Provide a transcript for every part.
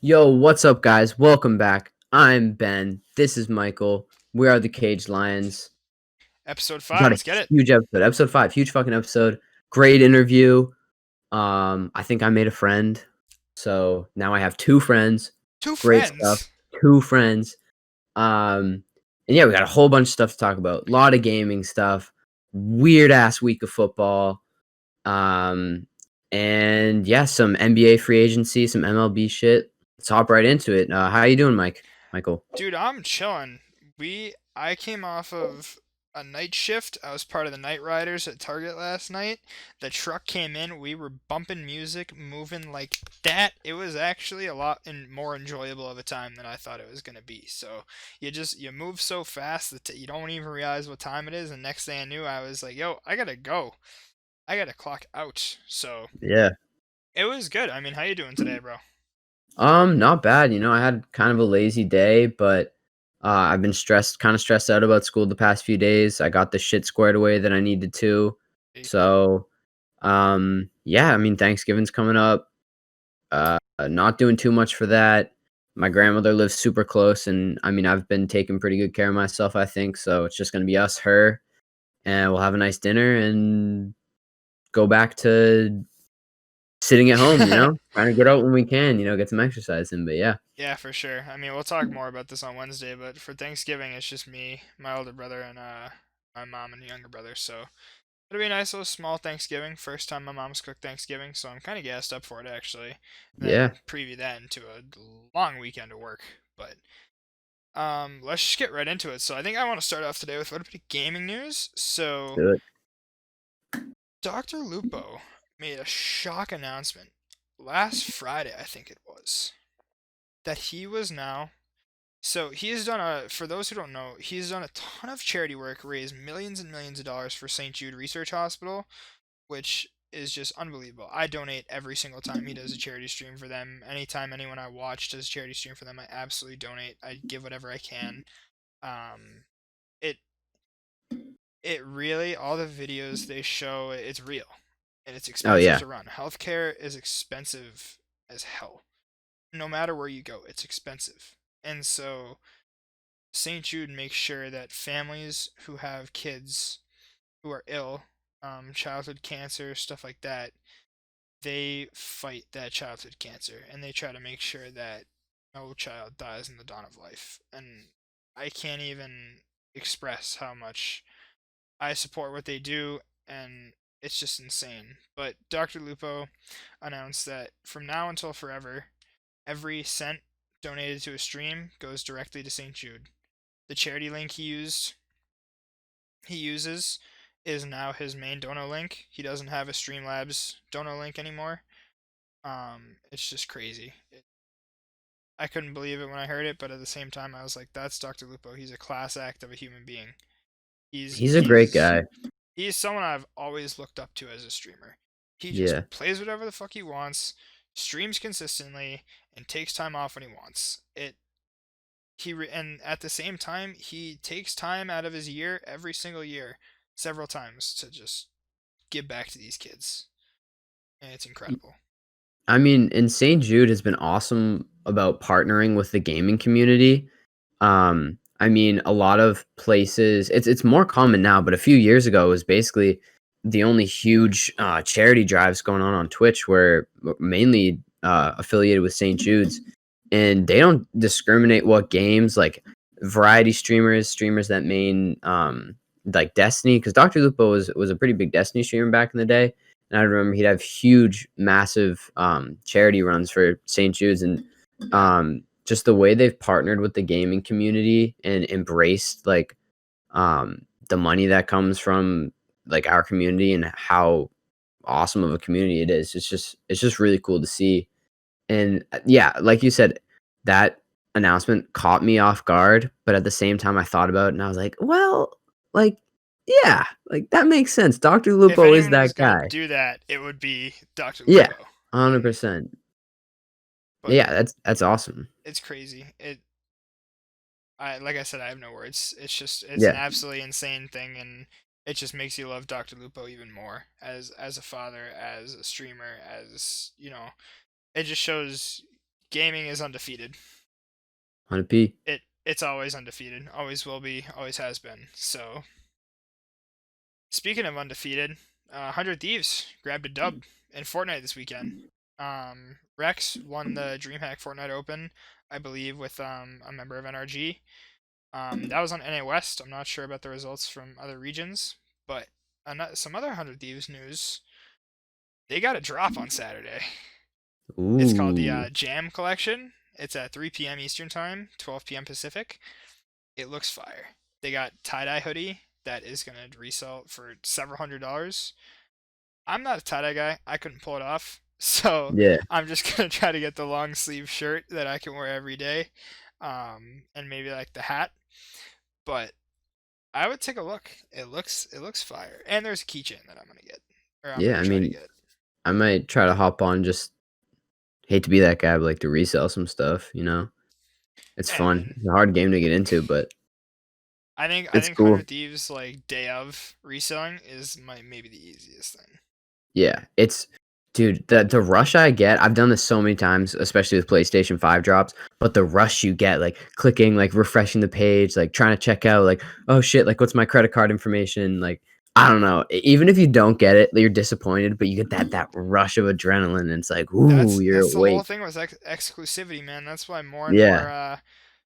Yo, what's up, guys? Welcome back. I'm Ben. This is Michael. We are the Caged Lions. Episode We 5, got a let's get it. huge episode. Episode 5, huge fucking episode. Great interview. I think I made a friend. So now I have two friends. Two Great stuff. friends. Two friends. Um, and yeah, we got a whole bunch of stuff to talk about. A lot of gaming stuff. Weird ass week of football. Um, and yeah, some NBA free agency, some MLB shit. Let's hop right into it. How you doing, Michael? Dude, I'm chilling. I came off of a night shift. I was part of the Night Riders at Target last night. The truck came in. We were bumping music, moving like that. It was actually a lot more enjoyable of a time than I thought it was gonna be. So you move so fast that you don't even realize what time it is. And next thing I knew, I was like, "Yo, I gotta go. I gotta clock out." So Yeah. it was good. I mean, how you doing today, bro? Not bad. I had kind of a lazy day, but I've been kind of stressed out about school the past few days. I got the shit squared away that I needed to. So, yeah, I mean, Thanksgiving's coming up. Not doing too much for that. My grandmother lives super close, and I mean, I've been taking pretty good care of myself, I think. So it's just gonna be us, her, and we'll have a nice dinner and go back to sitting at home, trying to get out when we can, get some exercise in. But yeah. Yeah, for sure. I mean, we'll talk more about this on Wednesday, but for Thanksgiving, it's just me, my older brother, and my mom and younger brother. So it'll be a nice little small Thanksgiving. First time my mom's cooked Thanksgiving, so I'm kind of gassed up for it actually. Yeah. Then preview that into a long weekend of work. But let's just get right into it. So I think I want to start off today with a little bit of gaming news. So Do it. Dr. Lupo made a shock announcement last Friday, I think it was, that he was now. So he has done for those who don't know, he's done a ton of charity work, raised millions and millions of dollars for St. Jude Research Hospital, which is just unbelievable. I donate every single time he does a charity stream for them. Anytime anyone I watch does a charity stream for them, I absolutely donate. I give whatever I can. Um, it it really, all the videos they show, it's real and it's Oh expensive yeah. to run. Healthcare is expensive as hell. No matter where you go, it's expensive. And so St. Jude makes sure that families who have kids who are ill, childhood cancer, stuff like that, they fight that childhood cancer and they try to make sure that no child dies in the dawn of life. And I can't even express how much I support what they do, and it's just insane. But Dr. Lupo announced that from now until forever, every cent donated to a stream goes directly to St. Jude. The charity link he uses is now his main dono link. He doesn't have a Streamlabs dono link anymore. It's just crazy. I couldn't believe it when I heard it, but at the same time, I was like, "That's Dr. Lupo. He's a class act of a human being. He's He's a great he's guy. he's someone I've always looked up to as a streamer. He Yeah. just plays whatever the fuck he wants, streams consistently, and takes time off when he wants. And at the same time, he takes time out of his year every single year, several times to just give back to these kids, and it's incredible. I mean, and St. Jude has been awesome about partnering with the gaming community. I mean, a lot of places it's more common now, but a few years ago it was basically the only huge charity drives going on Twitch were mainly affiliated with St. Jude's, and they don't discriminate what games, like variety streamers that main like Destiny, because Dr. Lupo was a pretty big Destiny streamer back in the day. And I remember he'd have huge, massive charity runs for St. Jude's, and just the way they've partnered with the gaming community and embraced like the money that comes from like our community and how awesome of a community it is. It's just really cool to see. And yeah, like you said, that announcement caught me off guard, but at the same time I thought about it and I was like, well, like yeah, like that makes sense. Dr. If Lupo is anyone that was gonna guy. do that, it would be Dr. Yeah, Lupo. And 100%. but Yeah, that's awesome. it's crazy. I like I said, I have no words. It's an Yeah. absolutely insane thing, and it just makes you love Dr. Lupo even more as a father, as a streamer, as you know. It just shows Gaming is undefeated. 100p. It's always undefeated. Always will be. Always has been. So speaking of undefeated, 100 Thieves grabbed a dub in Fortnite this weekend. Rex won the DreamHack Fortnite Open, I believe, with a member of NRG. That was on NA West. I'm not sure about the results from other regions, but some other 100 Thieves news. They got a drop on Saturday. It's called the Ooh. Jam Collection. It's at 3 p.m. Eastern Time, 12 p.m. Pacific. It looks fire. They got tie-dye hoodie that is going to resell for several $100s. I'm not a tie-dye guy. I couldn't pull it off. So Yeah. I'm just going to try to get the long sleeve shirt that I can wear every day. And maybe like the hat. But I would take a look. It looks fire. And there's a keychain that I'm going to get. Or I'm going Yeah, to I try to mean, get. I might try to hop on, just hate to be that guy, but, like, to resell some stuff, you know? It's Hey fun. man, It's a hard game to get into, but I it's think 100 cool. Thieves like day of reselling is maybe the easiest thing. Yeah, it's dude, the rush I get, I've done this so many times, especially with PlayStation 5 drops, but the rush you get, like, clicking, like, refreshing the page, like, trying to check out, like, "Oh, shit, like, what's my credit card information?" Like, I don't know. Even if you don't get it, you're disappointed, but you get that rush of adrenaline, and it's like, "Ooh, you're That's the whole awake." thing with exclusivity, man. That's why more and more Yeah,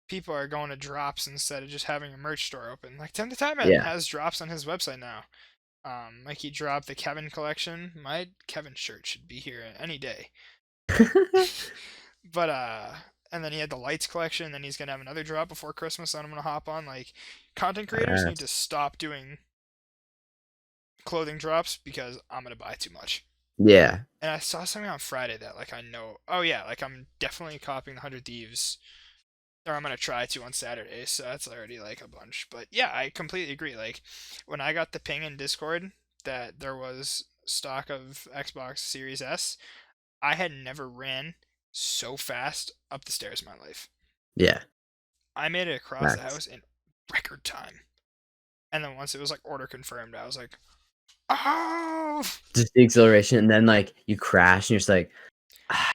people are going to drops instead of just having a merch store open. Like 10 to Time yeah. has drops on his website now. Like he dropped the Kevin collection. My Kevin shirt should be here any day. But and then he had the Lights collection, and then he's gonna have another drop before Christmas that I'm gonna hop on. Like content creators need to Badass. stop doing clothing drops because I'm gonna buy too much. Yeah, And I saw something on Friday that like I know. Oh yeah, like I'm definitely copying the 100 Thieves, or I'm gonna try to on Saturday. So that's already like a bunch. But yeah, I completely agree. Like when I got the ping in Discord that there was stock of Xbox Series S, I had never ran so fast up the stairs in my life. yeah, I made it across the facts. house in record time. And then once it was like order confirmed, I was like, oh. Just the exhilaration, and then, like, you crash, and you're just like, "Ah,"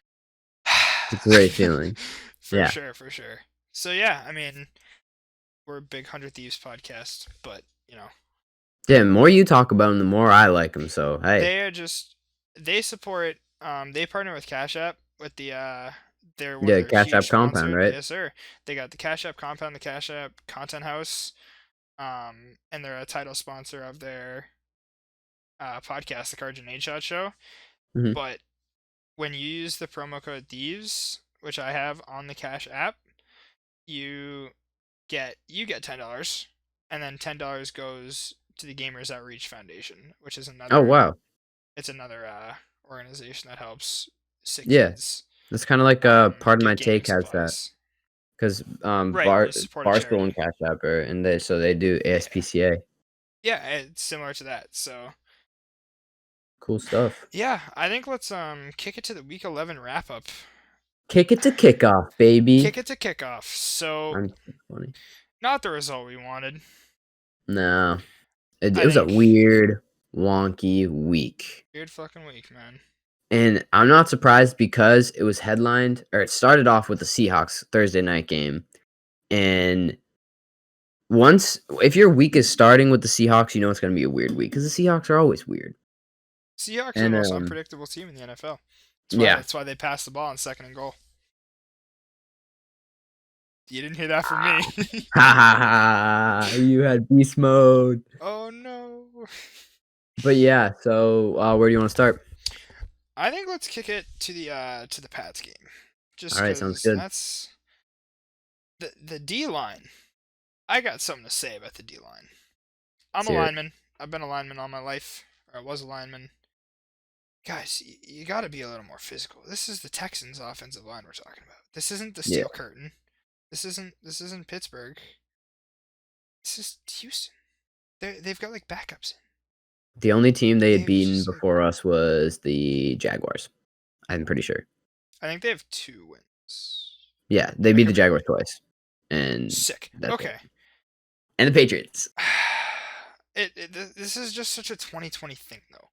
it's a great feeling. For Yeah. sure, for sure. So yeah, I mean, we're a big 100 Thieves podcast, but you know, Yeah, the more you talk about them, the more I like them. So, hey. they are just they support they partner with Cash App with the they're one of Yeah, their Cash huge App Compound, sponsors. right? Yes, sir. They got the Cash App Compound, the Cash App Content House, and they're a title sponsor of their podcast, the Cards and Nade Shot Show. Mhm. But when you use the promo code Thieves, which I have on the Cash App, you get $10, and then $10 goes to the Gamers Outreach Foundation, which is Oh, another wow. it's another organization that helps sick Yeah. kids That's kinda like, Pardon My get gaming Take has that, supplies. 'cause, Right, support a Barstool and charity. Cash App are and they do Yeah, ASPCA. yeah, it's similar to that. So Cool stuff. yeah, I think let's kick it to the week 11 wrap up. Kick it to kickoff, baby. Kick it to kickoff. So I'm so funny. not the result we wanted. No. It I was a think weird, wonky week. weird fucking week, man. And I'm not surprised because it was headlined or it started off with the Seahawks Thursday night game, and once if your week is starting with the Seahawks, you know it's gonna be a weird week because the Seahawks are always weird. Seahawks are the And, most unpredictable team in the NFL. yeah. That's why they pass the ball on second and goal. You didn't hear that from Ah, me. ha ha ha! You had beast mode. Oh no. But yeah, so, where do you wanna start? I think let's kick it to the Pats game. Just Alright, sounds cuz good. that's the D line. I got something to say about the D line. I'm Let's a hear it. lineman. I've been a lineman all my life. Or I was a lineman. Guys, you got to be a little more physical. This is the Texans offensive line we're talking about. This isn't the Yeah. Steel Curtain. This isn't Pittsburgh. This is Houston. They've got like backups. The only team they had They've beaten just like before us was the Jaguars, I'm pretty sure. I think they have 2 wins. Yeah, they I beat the could be Jaguars wrong. twice, and Sick. that's it. Okay. And the Patriots. This is just such a 2020 thing though.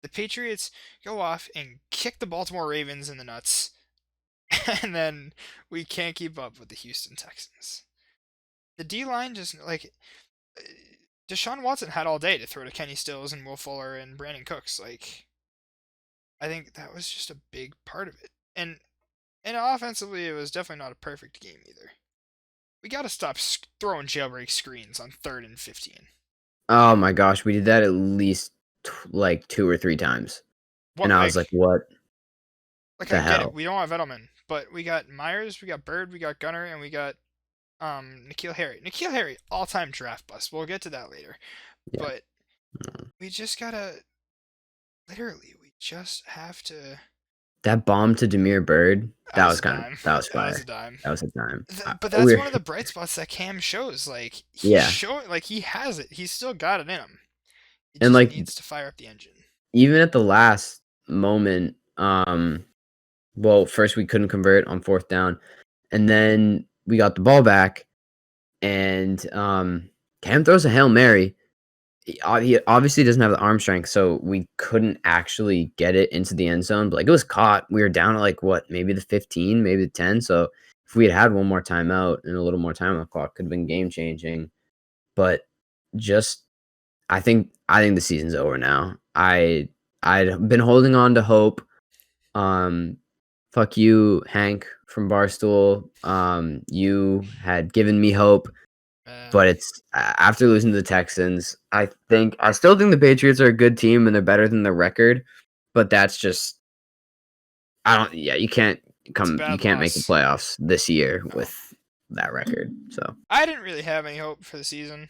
The Patriots go off and kick the Baltimore Ravens in the nuts and then we can't keep up with the Houston Texans. The D line just like Deshaun Watson had all day to throw to Kenny Stills and Will Fuller and Brandon Cooks. Like I think that was just a big part of it. And offensively, it was definitely not a perfect game either. We got to stop throwing jailbreak screens on 3rd and 15. Oh my gosh, we did that at least like 2 or 3 times, and What I was like, "What I the get it. hell?" We don't have Edelman, but we got Myers, we got Bird, we got Gunner, and we got N'Keal Harry. N'Keal Harry, all-time draft bust. We'll get to that later. Yeah. But we just gotta literally, we just have to. That bomb to Demir Bird, That was a dime. that was That was a fire. dime. That was a dime. But that's We're one of the bright spots that Cam shows. Like yeah, he has it. He's still got it in him. He and, just like, needs to fire up the engine. even at the last moment, well, first we couldn't convert on 4th down, and then we got the ball back, and, Cam throws a Hail Mary. He obviously doesn't have the arm strength, so we couldn't actually get it into the end zone, but, like, it was caught. We were down to, like, what, maybe the 15, maybe the 10, so if we had had one more timeout and a little more time on the clock, could've been game changing, but just I think the season's over now. I'd been holding on to hope. Um, fuck you, Hank from Barstool. You had given me hope, Man, but it's after losing to the Texans. I still think the Patriots are a good team and they're better than the record, but that's just I don't. Yeah, it's a you bad can't make the loss. playoffs this year No, with that record. So I didn't really have any hope for the season.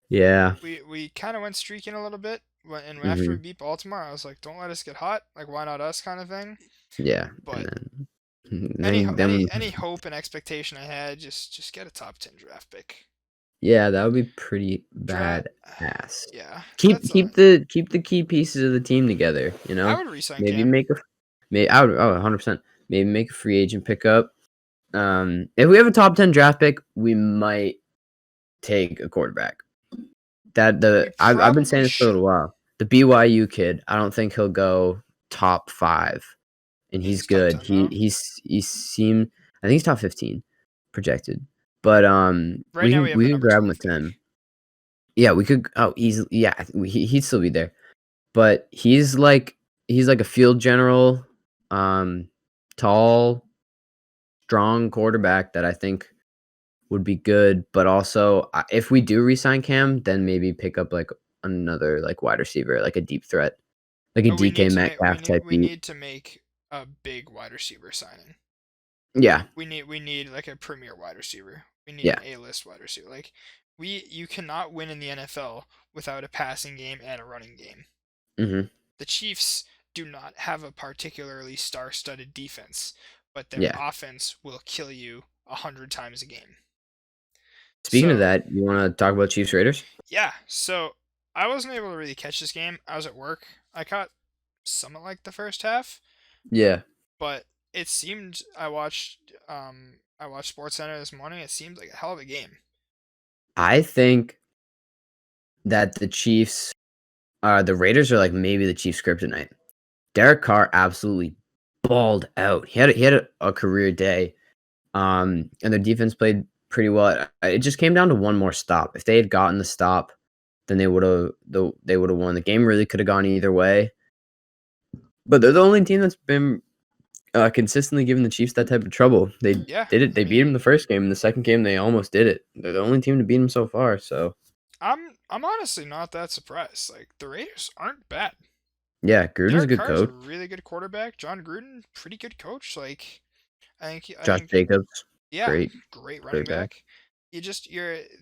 yeah, We kind of went streaking a little bit, and after we hmm beat Baltimore, I was like, don't let us get hot. Like, why not us, kind of thing. yeah, and But then any hope and expectation I had, just get a top 10 draft pick. yeah, that would be pretty Draft, badass. yeah, Keep that's all. keep the key pieces of the team together, you I know? would resign Maybe Cam. make a may I would 100%. Maybe make a free agent pickup. If we have a top 10 draft pick, we might take a quarterback. We I've been probably saying this for a little should. while. The BYU kid, I don't think he'll go top 5, and You think he's he's top good. 10 though? He seemed I think he's top 15 projected. But, Right now we have we the could number grab him 12 with pick. 10. Yeah, we could easily yeah, he'd still be there. But he's like a field general, um, tall, strong quarterback that I think would be good, but also, if we do re-sign Cam, then maybe pick up, like, another, like, wide receiver, like a deep threat, like a We DK need to make Metcalf type we beat. need to make a big wide receiver signing. Yeah, We need like a premier wide receiver. We need yeah, an A-list wide receiver. Like you cannot win in the NFL without a passing game and a running game. mhm, The Chiefs do not have a particularly star-studded defense, but their yeah. offense will kill you 100 times a game. Speaking of So that, you wanna talk about Chiefs Raiders? yeah, so I wasn't able to really catch this game. I was at work. I caught somewhat like the first half, Yeah. but it seemed I watched SportsCenter this morning. It seemed like a hell of a game. I think that the Raiders are, like, maybe the Chiefs' kryptonite. Derek Carr absolutely balled out. He had a career day. And their defense played pretty well. It just came down to one more stop. If they had gotten the stop, then they would have won. The game really could have gone either way. But they're the only team that's been consistently giving the Chiefs that type of trouble. They Yeah, did it. I They beat them mean, the first game. In the second game, they almost did it. They're the only team to beat them so far. So I'm honestly not that surprised. Like the Raiders aren't bad. yeah, Gruden's a Derek good Carr is a coach. really good quarterback. John Gruden, pretty good coach. Like I Josh think Jacobs, yeah, great, great running great guy. back.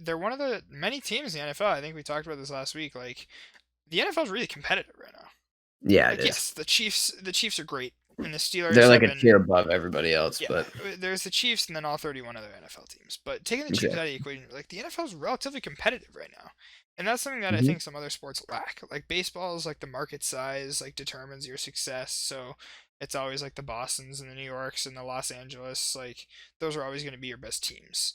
They're one of the many teams in the NFL. I think we talked about this last week. Like the NFL is really competitive right now. Yeah, it Like is. yes, the Chiefs are great, and the They're Steelers have like a been tier above everybody else, yeah. but There's the Chiefs and then all 31 other NFL teams. But taking the Chiefs out of exactly. the equation, like the NFL is relatively competitive right now, and that's something that I hmm think some other sports lack. Like baseball is like the market size like determines your success, so it's always like the Boston's and the New Yorks and the Los Angeles. Like those are always going to be your best teams.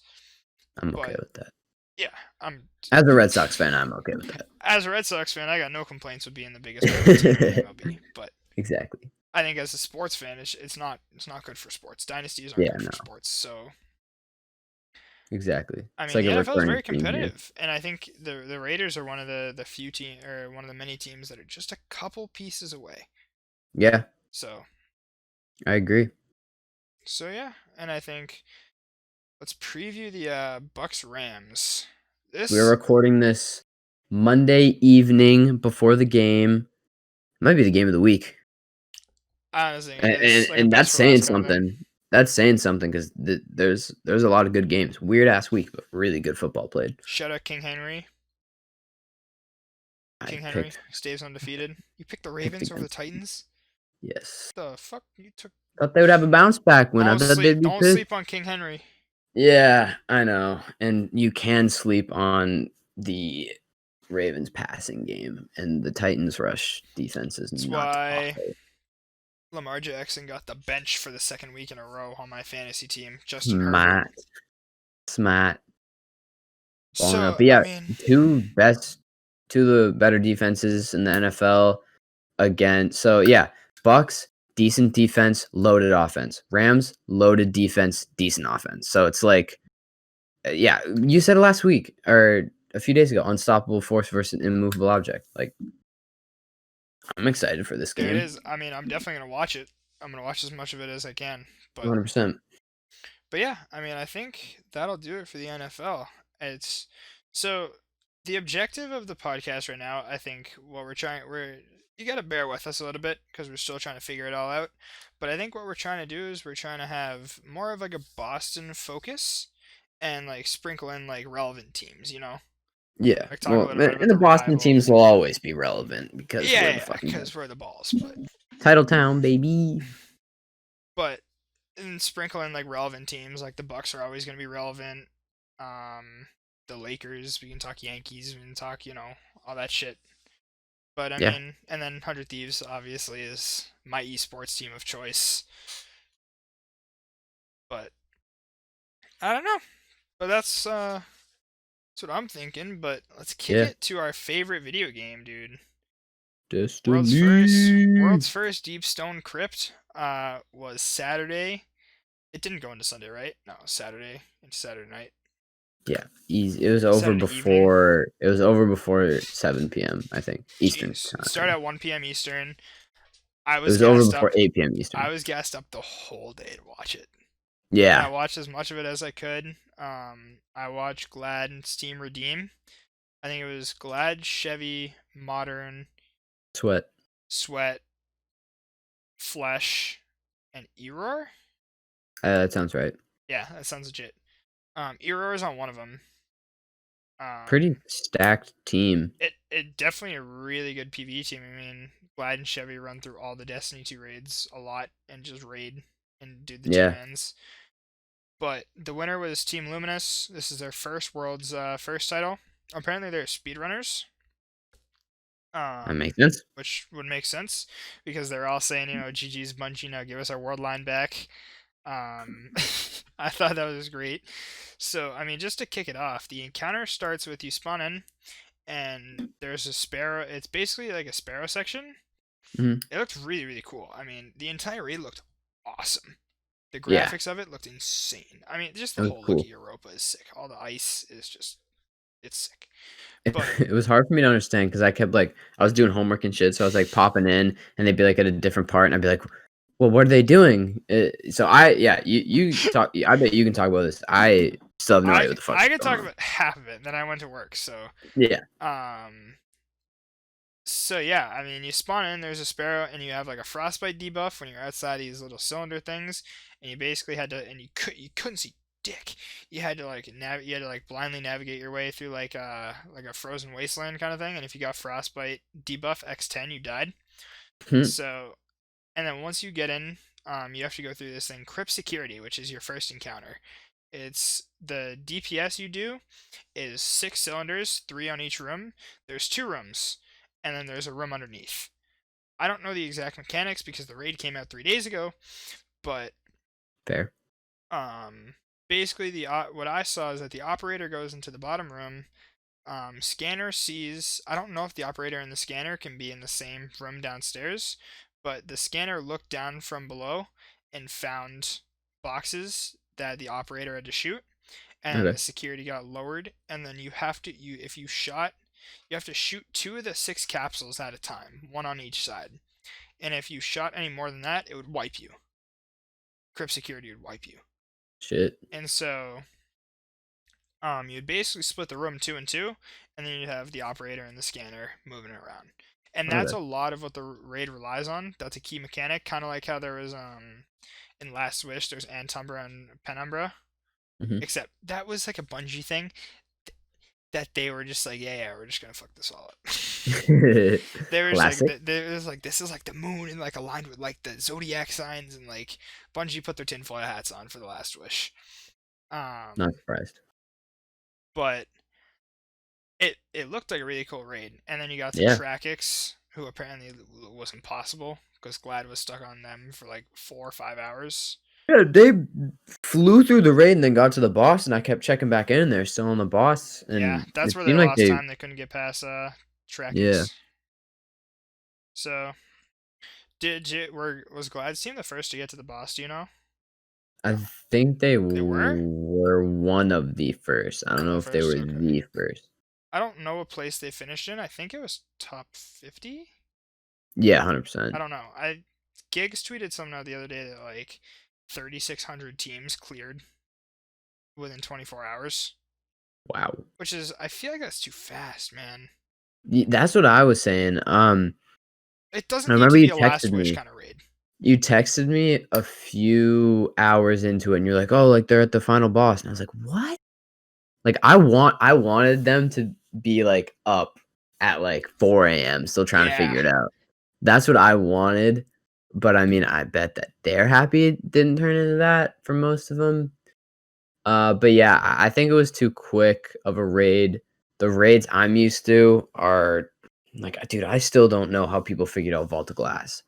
I'm okay But with that. yeah, I'm As a Red Sox fan, I'm okay with as a Red Sox fan, I got no complaints with being the biggest market team in the that. MLB. But Exactly. I think as a sports fan, it's not good for sports. Dynasties aren't Yeah, good for no, sports. So exactly. I It's mean, like the a NFL is recurring very theme here. competitive, and I think the Raiders are one of the few team or one of the many teams that are just a couple pieces away. Yeah, So I agree. yeah, and I think let's preview the Bucks Rams. We're This recording this Monday evening before the game. Might be the game of the week. honestly, it And is like a and best that's for last saying kind of thing. something. That's saying something because there's a lot of good games. Weird ass week, but really good football played. Shout out King Henry. I King Henry picked stays undefeated. You picked the picked Ravens over the against. Titans. Yes, The fuck you took? thought they would have a bounce back win. I Don't thought they'd sleep. be Don't pissed. sleep on King Henry. Yeah, I know. And you can sleep on the Ravens passing game, and the Titans rush defense is That's not why awful. Lamar Jackson got the bench for the second week in a row on my fantasy team. Justin Herbert. Smart, smart, balling up. So But I yeah, mean, two of the better defenses in the NFL again. So yeah, Bucks decent defense, loaded offense. Rams loaded defense, decent offense. So it's like, yeah, you said it last week or a few days ago. Unstoppable force versus immovable object. Like, I'm excited for this there it game. is. I mean, I'm definitely gonna watch it. I'm gonna watch as much of it as I can. But 100%. yeah, I mean, I think that'll do it for the NFL. It's so the objective of the podcast right now. I think what we're you got to bear with us a little bit because we're still trying to figure it all out. But I think what we're trying to do is we're trying to have more of like a Boston focus and like sprinkle in like relevant teams. Yeah. Like talk a Well, little bit about and the the Boston revival. teams will always be relevant because Yeah, we're the yeah, fucking because we're the balls. But title town, baby. but and sprinkle in like relevant teams. Like the Bucks are always going to be relevant. The Lakers. We can talk Yankees. We can talk all that shit. But I Yeah. mean, and then 100 Thieves obviously is my esports team of choice. But I don't know. But that's what I'm thinking. But let's kick Yeah. it to our favorite video game, dude. Destiny. World's first Deep Stone Crypt was Saturday. It didn't go into Sunday, right? No, Saturday into Saturday night. Yeah. Easy. It was over Saturday evening. before 7 p.m., I think. Eastern Jeez. It started time. at 1 p.m. Eastern. I It was was over gassed before up. 8 p.m. I Eastern. was gassed up the whole day to watch it. And I Yeah. watched as much of it as I could. I watched Glad and Steam Redeem. I think it was Glad, Chevy, Modern, Sweat. Sweat, Flesh, and Error. That sounds right. Yeah, that sounds legit. Error is on one of them. Pretty Um, stacked team. it definitely a really good PvE team. I mean, Glad and Chevy run through all the Destiny 2 raids a lot and just raid and do the two Yeah. mans. But the winner was Team Luminous. This is their first world's first title. Apparently, they're speedrunners, That makes sense. which would make sense because they're all saying, GG's Bungie, now give us our world line back. I thought that was great. So, I mean, just to kick it off, the encounter starts with you spawn in, and there's a sparrow. It's basically like a sparrow section. Hmm. It looked really, really cool. I mean, the entire raid looked awesome. The Yeah. graphics of it looked insane. I mean, just It the was whole look of cool. Europa is sick. All the ice is just, it's sick. It, But it was hard for me to understand because I kept like I was doing homework and shit, so I was like popping in, and they'd be like at a different part, and I'd be like, "Well, what are they doing?" So you talk. I bet you can talk about this. I still have no idea what the fuck I is could going talk on. about half of it. Then I went to work. Yeah. Um, so yeah, I mean, you spawn in. There's a sparrow, and you have like a frostbite debuff when you're outside these little cylinder things, and you basically had to, and you couldn't see dick. You had to like you had to like blindly navigate your way through like a frozen wasteland kind of thing. And if you got frostbite debuff X10, you died. Hmm. So, and then once you get in, you have to go through this thing, Crypt Security, which is your first encounter. It's the DPS you do is 6 cylinders, 3 on each room. There's 2 rooms, and then there's a room underneath. I don't know the exact mechanics because the raid came out 3 days ago, but Fair. um, basically what I saw is that the operator goes into the bottom room. Scanner sees. I don't know if the operator and the scanner can be in the same room downstairs, but the scanner looked down from below and found boxes that the operator had to shoot, and the Okay. security got lowered, and then you have to you if you shot you have to shoot two of the six capsules at a time, one on each side. And if you shot any more than that, it would wipe you. Crypt security would wipe you. Shit. And so you'd basically split the room two and two, and then you'd have the operator and the scanner moving around. And that's Okay. a lot of what the raid relies on. That's a key mechanic, kind of like how there was in Last Wish, there's Antumbra and Penumbra. Hmm. Except that was like a Bungie thing that they were just like, yeah, yeah, we're just gonna fuck this all up. They were just like, Classic. they was like, this is like the moon and like aligned with like the zodiac signs, and like Bungie put their tinfoil hats on for the Last Wish. Not Um, surprised. but it looked like a really cool raid, and then you got the Yeah. Trackix, who apparently was impossible because Glad was stuck on them for like 4 or 5 hours. Yeah, they flew through the raid and then got to the boss, and I kept checking back in. They're still on the boss, Yeah, and that's it where they seemed like lost they, time. They couldn't get past yeah. Trackix. So was Glad's team the first to get to the boss? Do you know? I think they They were were one of the first. I don't know the if they first. were Okay. the first. I don't know what place they finished in. I think it was top 50. Yeah, I 100%. don't know. I Gigs tweeted something out the other day that like 3,600 teams cleared within 24 hours, Wow. which is I feel like that's too fast, man. That's what I was saying. It I doesn't need remember to be you a Last texted Wish me. kind of raid. You texted me a few hours into it, and you're like, "Oh, like they're at the final boss," and I was like, "What?" Like I wanted them to be like up at like 4 a.m. still trying to Yeah, figure it out. That's what I wanted, but I mean, I bet that they're happy it didn't turn into that for most of them. But yeah, I think it was too quick of a raid. The raids I'm used to are like, dude, I still don't know how people figured out Vault of Glass.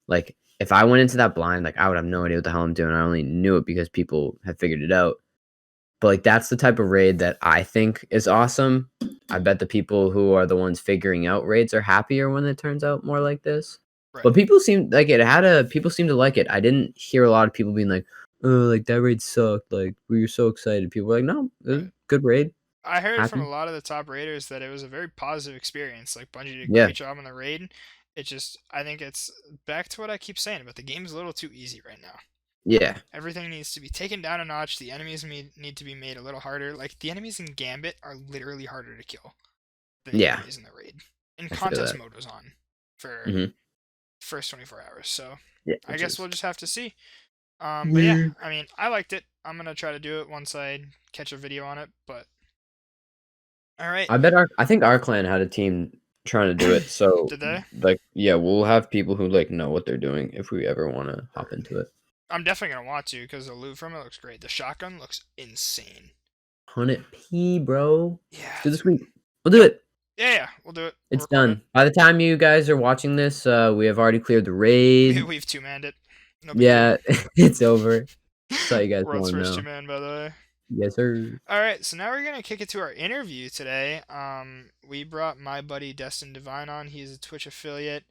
Like, if I went into that blind, like, I would have no idea what the hell I'm doing. I only knew it because people had figured it out. But like, that's the type of raid that I think is awesome. I bet the people who are the ones figuring out raids are happier when it turns out more like this. right. But people seem like it had a people seem to like it. I didn't hear a lot of people being like, "Oh, like that raid sucked. Like we were so excited." People were like, "No, it was Right. a good raid. I heard from a Happy." lot of the top raiders that it was a very positive experience. Like Bungie did a Yeah, great job on the raid. It just I think it's back to what I keep saying, but the game's a little too easy right now. yeah, Everything needs to be taken down a notch. The enemies need to be made a little harder. Like the enemies in Gambit are literally harder to kill than the yeah. enemies in the raid. And I feel contest that. mode was on for Hmm. first 24 hours. So Yeah, I which guess is we'll just have to see. But yeah, weird. I mean, I liked it. I'm gonna try to do it once I catch a video on it. But all right, I think our clan had a team trying to do it. So did they? like, yeah, we'll have people who like know what they're doing if we ever want to hop into it. I'm definitely gonna want to because the loot from it looks great. The shotgun looks insane. 100p, bro. Let's Yeah, do this dude. week. We'll do Yep. it. Yeah, yeah. We'll do it. We'll It's record it. done. By the time you guys are watching this, we have already cleared the raid. We've two manned it. No big deal. Yeah, it's over. That's all you guys World's want to first two know. man, by the way. Yes, sir. All right, so now we're gonna kick it to our interview today. We brought my buddy Des10Divine on. He's a Twitch affiliate.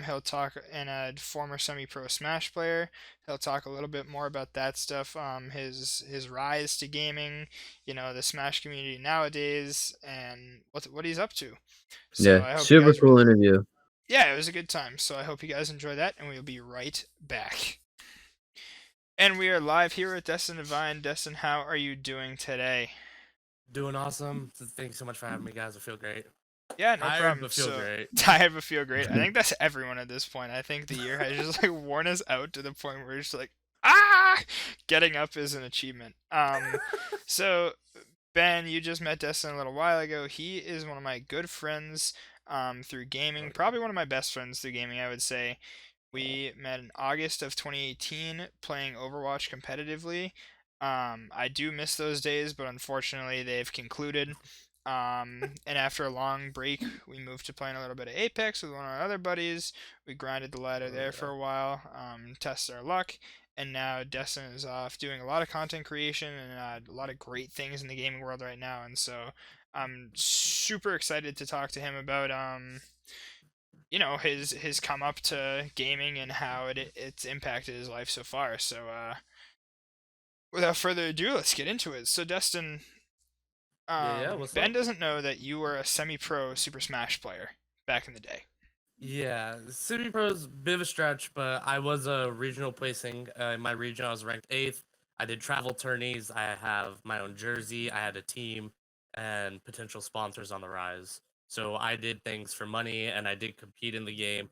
He'll talk and a former semi-pro Smash player. He'll talk a little bit more about that stuff. His rise to gaming, the Smash community nowadays, and what he's up to. So Yeah, I hope you super guys cool interview. yeah, it was a good time. So I hope you guys enjoy that, and we'll be right back. And we are live here with Destin Divine. Destin, how are you doing today? Doing awesome. Thanks so much for having me, guys. I feel great. Yeah, no Tired, problem. but feel So great. tired but feel great. I think that's everyone at this point. I think the year has just like worn us out to the point where it's like getting up is an achievement. So Ben, you just met Destin a little while ago. He is one of my good friends through Oh, gaming. yeah. Probably one of my best friends through gaming, I would say. We met in August of 2018 playing Overwatch competitively. I do miss those days, but unfortunately they've concluded. And after a long break, we moved to playing a little bit of Apex with one of our other buddies. We grinded the ladder Oh, there for yeah. a while, tested our luck, and now Destin is off doing a lot of content creation and a lot of great things in the gaming world right now. And so I'm super excited to talk to him about his come up to gaming and how it's impacted his life so far. So without further ado, let's get into it. So Destin, Yeah, what's Ben up? doesn't know that you were a semi-pro Super Smash player back in the day. Yeah, City Pro's a bit of a stretch, but I was a regional placing. In my region, I was ranked 8th. I did travel tourneys. I have my own jersey. I had a team and potential sponsors on the rise. So I did things for money and I did compete in the game.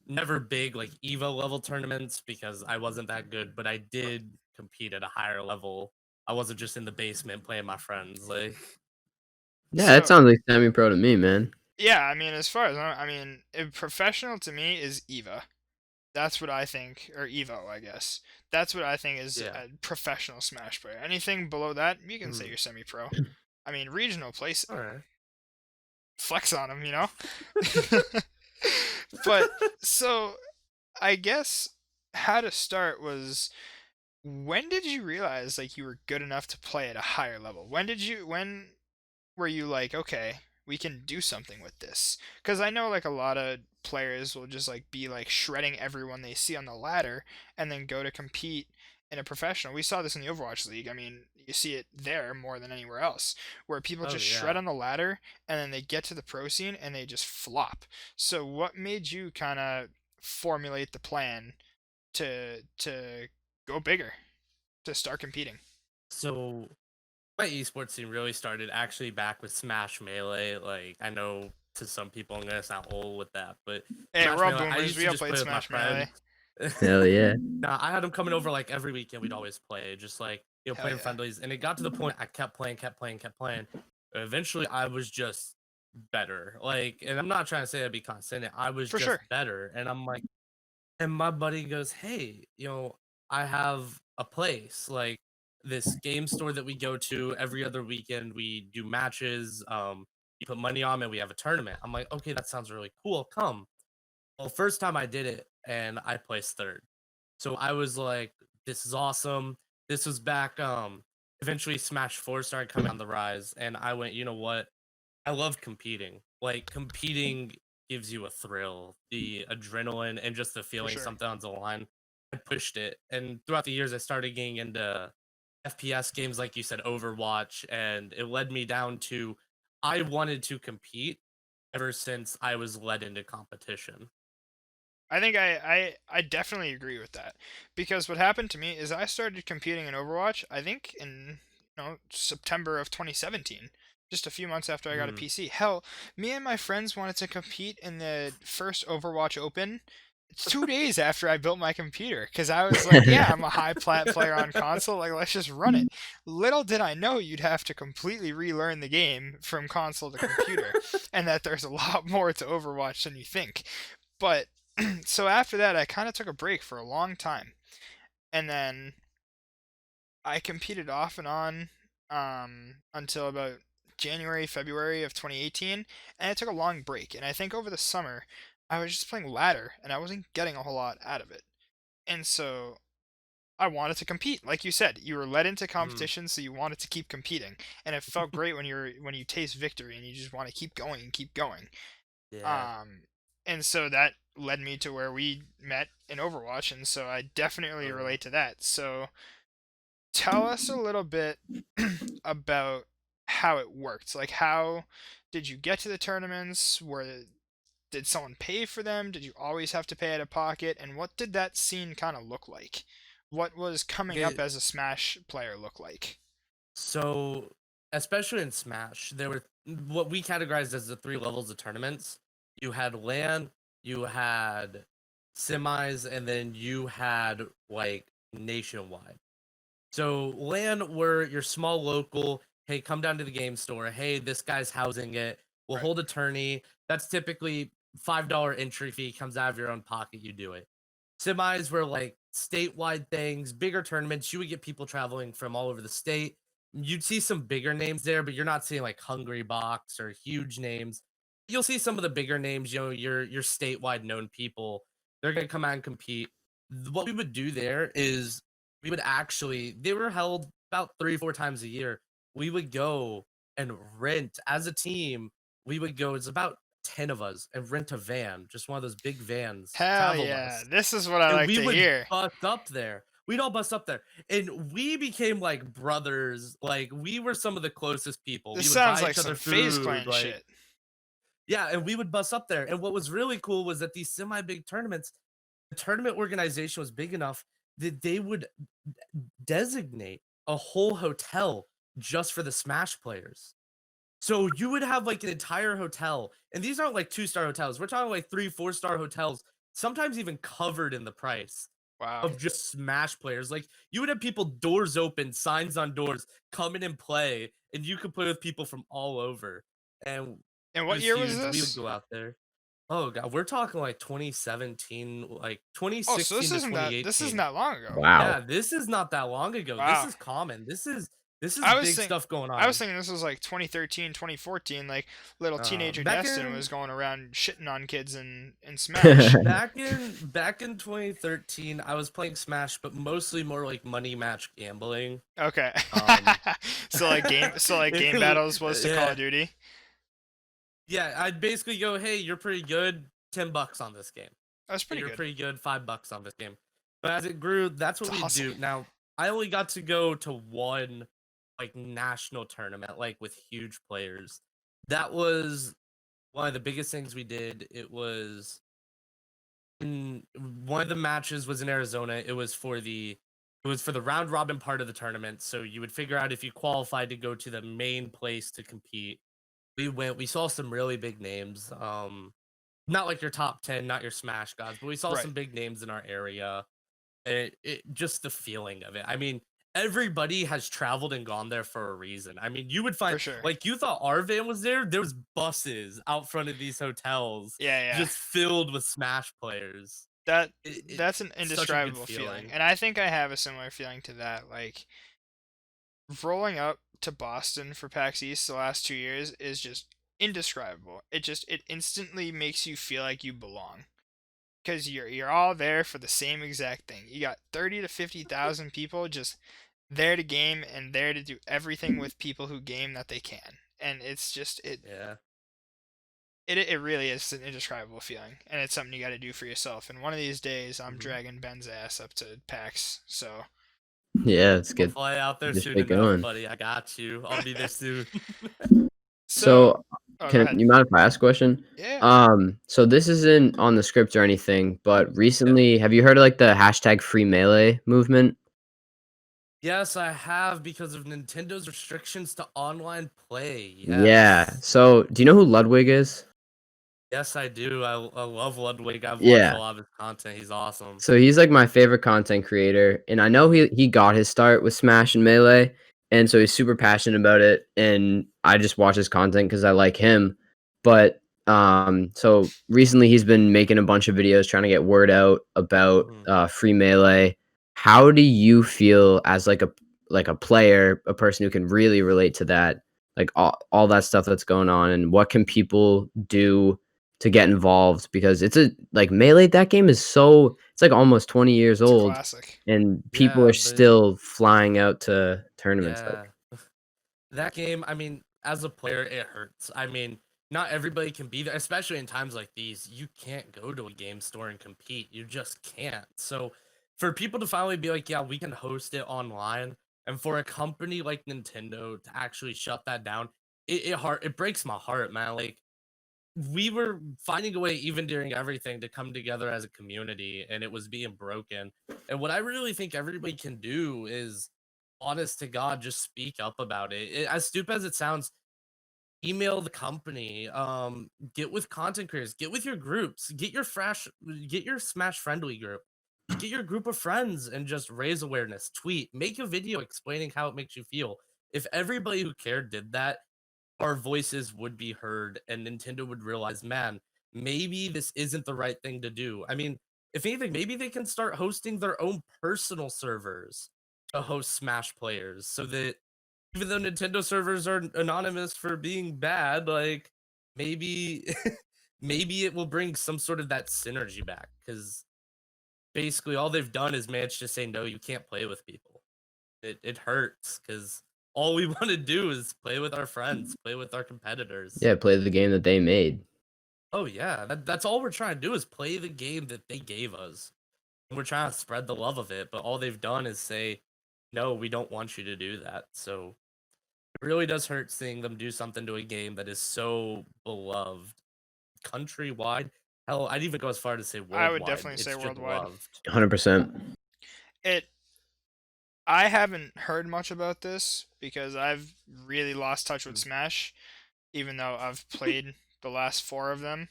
Never big like Evo level tournaments because I wasn't that good, but I did compete at a higher level. I wasn't just in the basement playing my friends. Like, Yeah, it So sounds like semi-pro to me, man. yeah, I mean, as far as professional to me is EVA. That's what I think, or Evo, I guess. That's what I think is yeah. a professional Smash player. Anything below that, you can say Mhm. you're semi-pro. I mean, regional All placing, right. flex on them, But so I guess how to start was, when did you realize like you were good enough to play at a higher level? When were you like, okay, we can do something with this? Because I know like a lot of players will just like be like shredding everyone they see on the ladder and then go to compete in a professional. We saw this in the Overwatch League. I mean, you see it there more than anywhere else, where people Oh just shred yeah. on the ladder and then they get to the pro scene and they just flop. So what made you kind of formulate the plan to go bigger, to start competing? So my esports scene really started actually back with Smash Melee. Like, I know to some people I'm gonna sound old with that, but Hey, Smash we're all Melee, I boomers. used We to all just played play with my Smash Melee. friends. Hell yeah. Nah, I had them coming over like every weekend. We'd always play, just like Hell playing yeah. friendlies. And it got to the point I kept playing, kept playing, kept playing. Eventually, I was just better. Like, and I'm not trying to say I'd be constant. I was For just sure. better. And I'm like, and my buddy goes, "Hey, I have a place like this game store that we go to every other weekend. We do matches. You put money on, and we have a tournament." I'm like, "Okay, that sounds really cool. Come." Well, first time I did it, and I placed third. So I was like, "This is awesome." This was back. Eventually, Smash 4 started coming on the rise, and I went, "You know what? I love competing. Like, competing gives you a thrill, the adrenaline, and just the For feeling sure. something on the line." I pushed it, and throughout the years, I started getting into FPS games, like you said, Overwatch, and it led me down to I wanted to compete ever since I was led into competition. I think I definitely agree with that, because what happened to me is I started competing in Overwatch, I think in September of 2017, just a few months after I got a Mm. PC. Hell, me and my friends wanted to compete in the first Overwatch Open 2 days after I built my computer, because I was like, yeah, I'm a high plat player on console, like let's just run it. Little did I know you'd have to completely relearn the game from console to computer, and that there's a lot more to Overwatch than you think. But so after that, I kind of took a break for a long time, and then I competed off and on until about January, February of 2018, and I took a long break. And I think over the summer, I was just playing ladder, and I wasn't getting a whole lot out of it. And so I wanted to compete. Like you said, you were led into Mm. competition, so you wanted to keep competing, and it felt great when you taste victory and you just want to keep going and keep going. Yeah. Um, and so that led me to where we met in Overwatch, and so I definitely Oh yeah. relate to that. So tell us a little bit about how it worked. Like, how did you get to the tournaments? Did someone pay for them? Did you always have to pay out of pocket? And what did that scene kind of look like? What was coming up Okay, as a Smash player look like? so especially in Smash, there were what we categorized as the three levels of tournaments. You had LAN, you had semis, and then you had like nationwide. So LAN were your small local, hey, come down to the game store. Hey, this guy's housing it. We'll Right. hold a tourney. That's typically $5 entry fee, comes out of your own pocket. You do it. Semis were like statewide things, bigger tournaments. You would get people traveling from all over the state. You'd see some bigger names there, but you're not seeing like Hungry Box or huge names. You'll see some of the bigger names, your statewide known people. They're gonna come out and compete. What we would do there is we would actually they were held about 3 4 times a year. We would go and rent as a team. We would go, it's about 10 of us and rent a van, just one of those big vans, Hell travel yeah. bus, This is what I and like we to would hear. bus up there. We'd all bus up there, and we became like brothers. Like we were some of the closest people. This We would sounds buy like each other some Phase food, Clan like shit. yeah, and we would bus up there. And what was really cool was that these semi-big tournaments, the tournament organization was big enough that they would designate a whole hotel just for the Smash players. So you would have like an entire hotel, and these aren't like 2-star hotels. We're talking like 3, 4-star hotels, sometimes even covered in the price Wow. of just Smash players. Like you would have people doors open, signs on doors, come in and play, and you could play with people from all over. And And it what was year was huge. We would this? go out there. Oh god, we're talking like 2017, like Oh, so 2016 to this isn't 2018. that long ago. Yeah, Wow. this is not that long ago. This Wow. is common. This is I was big think stuff going I was on. thinking this was like 2013, 2014, like little teenager Back Destin was in going around shitting on kids in Smash. back in 2013, I was playing Smash, but mostly more like money match gambling. Okay. Um, So like game battles was to Call yeah, of Duty. yeah. I'd basically go, "Hey, you're pretty good. $10 on this game. That's Hey, pretty you're good. pretty good. $5 on this game." But as it grew, that's what It's a we hustle. do. Now, I only got to go to one like national tournament, like with huge players. That was one of the biggest things we did. One of the matches was in Arizona. It was for the round robin part of the tournament. So you would figure out if you qualified to go to the main place to compete. We saw some really big names. Not like your top 10, not your smash gods, but we saw Right. some big names in our area. It just the feeling of it. I mean, everybody has traveled and gone there for a reason. I mean, you would For find sure. like you thought our van was there. There was buses out front of these hotels Yeah, yeah. just filled with Smash players. That It's that's an such a good indescribable feeling. feeling. And I think I have a similar feeling to that. Like rolling up to Boston for PAX East the last 2 years is just indescribable. It instantly makes you feel like you belong. Because you're all there for the same exact thing. You got 30 to 50,000 people just there to game and there to do everything with people who game that they can. And it's just Yeah. it really is an indescribable feeling, and it's something you got to do for yourself. And one of these days, I'm Mhm. dragging Ben's ass up to PAX. So Yeah, it's I'll good. fly out there Just soon get enough, going. buddy. I got you. I'll be there soon. so So, oh, go can ahead. you mind if I ask a question? Yeah. So this isn't on the script or anything, but Yeah. recently, have you heard of like the hashtag free melee movement? Yes, I have because of Nintendo's restrictions to online play. Yeah. Yes. So, do you know who Ludwig is? Yes, I do. I love Ludwig. I've watched a Yeah. lot of his content. He's awesome. So he's like my favorite content creator, and I know he got his start with Smash and Melee, and so he's super passionate about it. And I just watch his content because I like him. But so recently he's been making a bunch of videos trying to get word out about Mhm. free Melee. How do you feel as like a player, a person who can really relate to that, like all that stuff that's going on, and what can people do to get involved because it's a like Melee, that game is so it's like almost 20 years It's a old classic. and people are Yeah, but still flying out to tournaments like yeah. That game, I mean, as a player, it hurts. I mean, not everybody can be there, especially in times like these. You can't go to a game store and compete. You just can't. So, for people to finally be like, yeah, we can host it online, and for a company like Nintendo to actually shut that down, it breaks my heart, man. Like we were finding a way even during everything to come together as a community and it was being broken. And what I really think everybody can do is honest to God, just speak up about it. As stupid as it sounds, email the company, get with content creators, get with your groups, get your Smash friendly group. Get your group of friends and just raise awareness, tweet, make a video explaining how it makes you feel. If everybody who cared did that, our voices would be heard and Nintendo would realize, man, maybe this isn't the right thing to do. I mean, if anything, maybe they can start hosting their own personal servers to host Smash players so that even though Nintendo servers are anonymous for being bad, like maybe maybe it will bring some sort of that synergy back because basically all they've done is manage to say no, you can't play with people. It hurts because all we want to do is play with our friends, play with our competitors. yeah, play the game that they made. Oh yeah, that's all we're trying to do is play the game that they gave us. And we're trying to spread the love of it, but all they've done is say, "No, we don't want you to do that." So it really does hurt seeing them do something to a game that is so beloved countrywide. Hell, I'd even go as far to say I would worldwide. definitely say It's just worldwide. loved. 100%. It I haven't heard much about this because I've really lost touch with Mm. Smash, even though I've played the last four of them.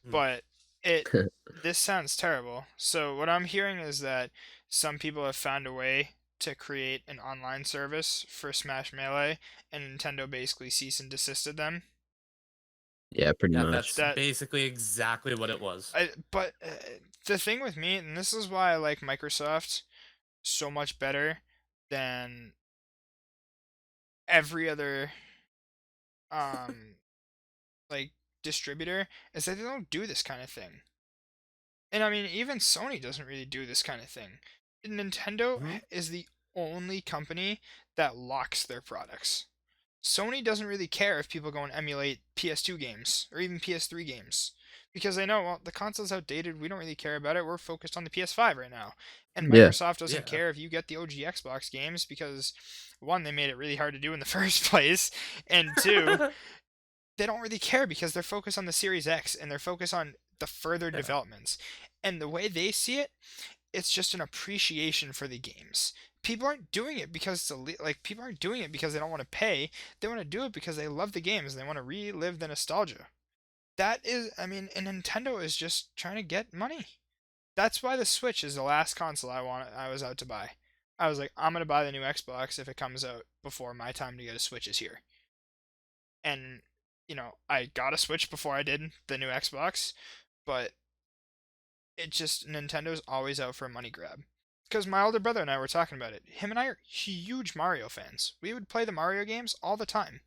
Mm. But it this sounds terrible. So what I'm hearing is that some people have found a way to create an online service for Smash Melee, and Nintendo basically cease and desisted them. Yeah, pretty Yeah, much. that's That basically exactly what it was. but the thing with me, and this is why I like Microsoft so much better than every other um like distributor, is that they don't do this kind of thing. And I mean, even Sony doesn't really do this kind of thing. Nintendo Mhm. is the only company that locks their products. Sony doesn't really care if people go and emulate PS2 games or even PS3 games because they know, well, the console's outdated. We don't really care about it. We're focused on the PS5 right now. And Yeah. Microsoft doesn't Yeah. care if you get the OG Xbox games because, one, they made it really hard to do in the first place, and two, they don't really care because they're focused on the Series X and they're focused on the further Yeah. developments. And the way they see it, it's just an appreciation for the games. People aren't doing it because like people aren't doing it because they don't want to pay. They want to do it because they love the games and they want to relive the nostalgia. That is, I mean, and Nintendo is just trying to get money. That's why the Switch is the last console I was out to buy. I was like, I'm gonna buy the new Xbox if it comes out before my time to get a Switch is here. And I got a Switch before I did the new Xbox, but it just Nintendo's always out for a money grab. Because my older brother and I were talking about it. Him and I are huge Mario fans. We would play the Mario games all the time.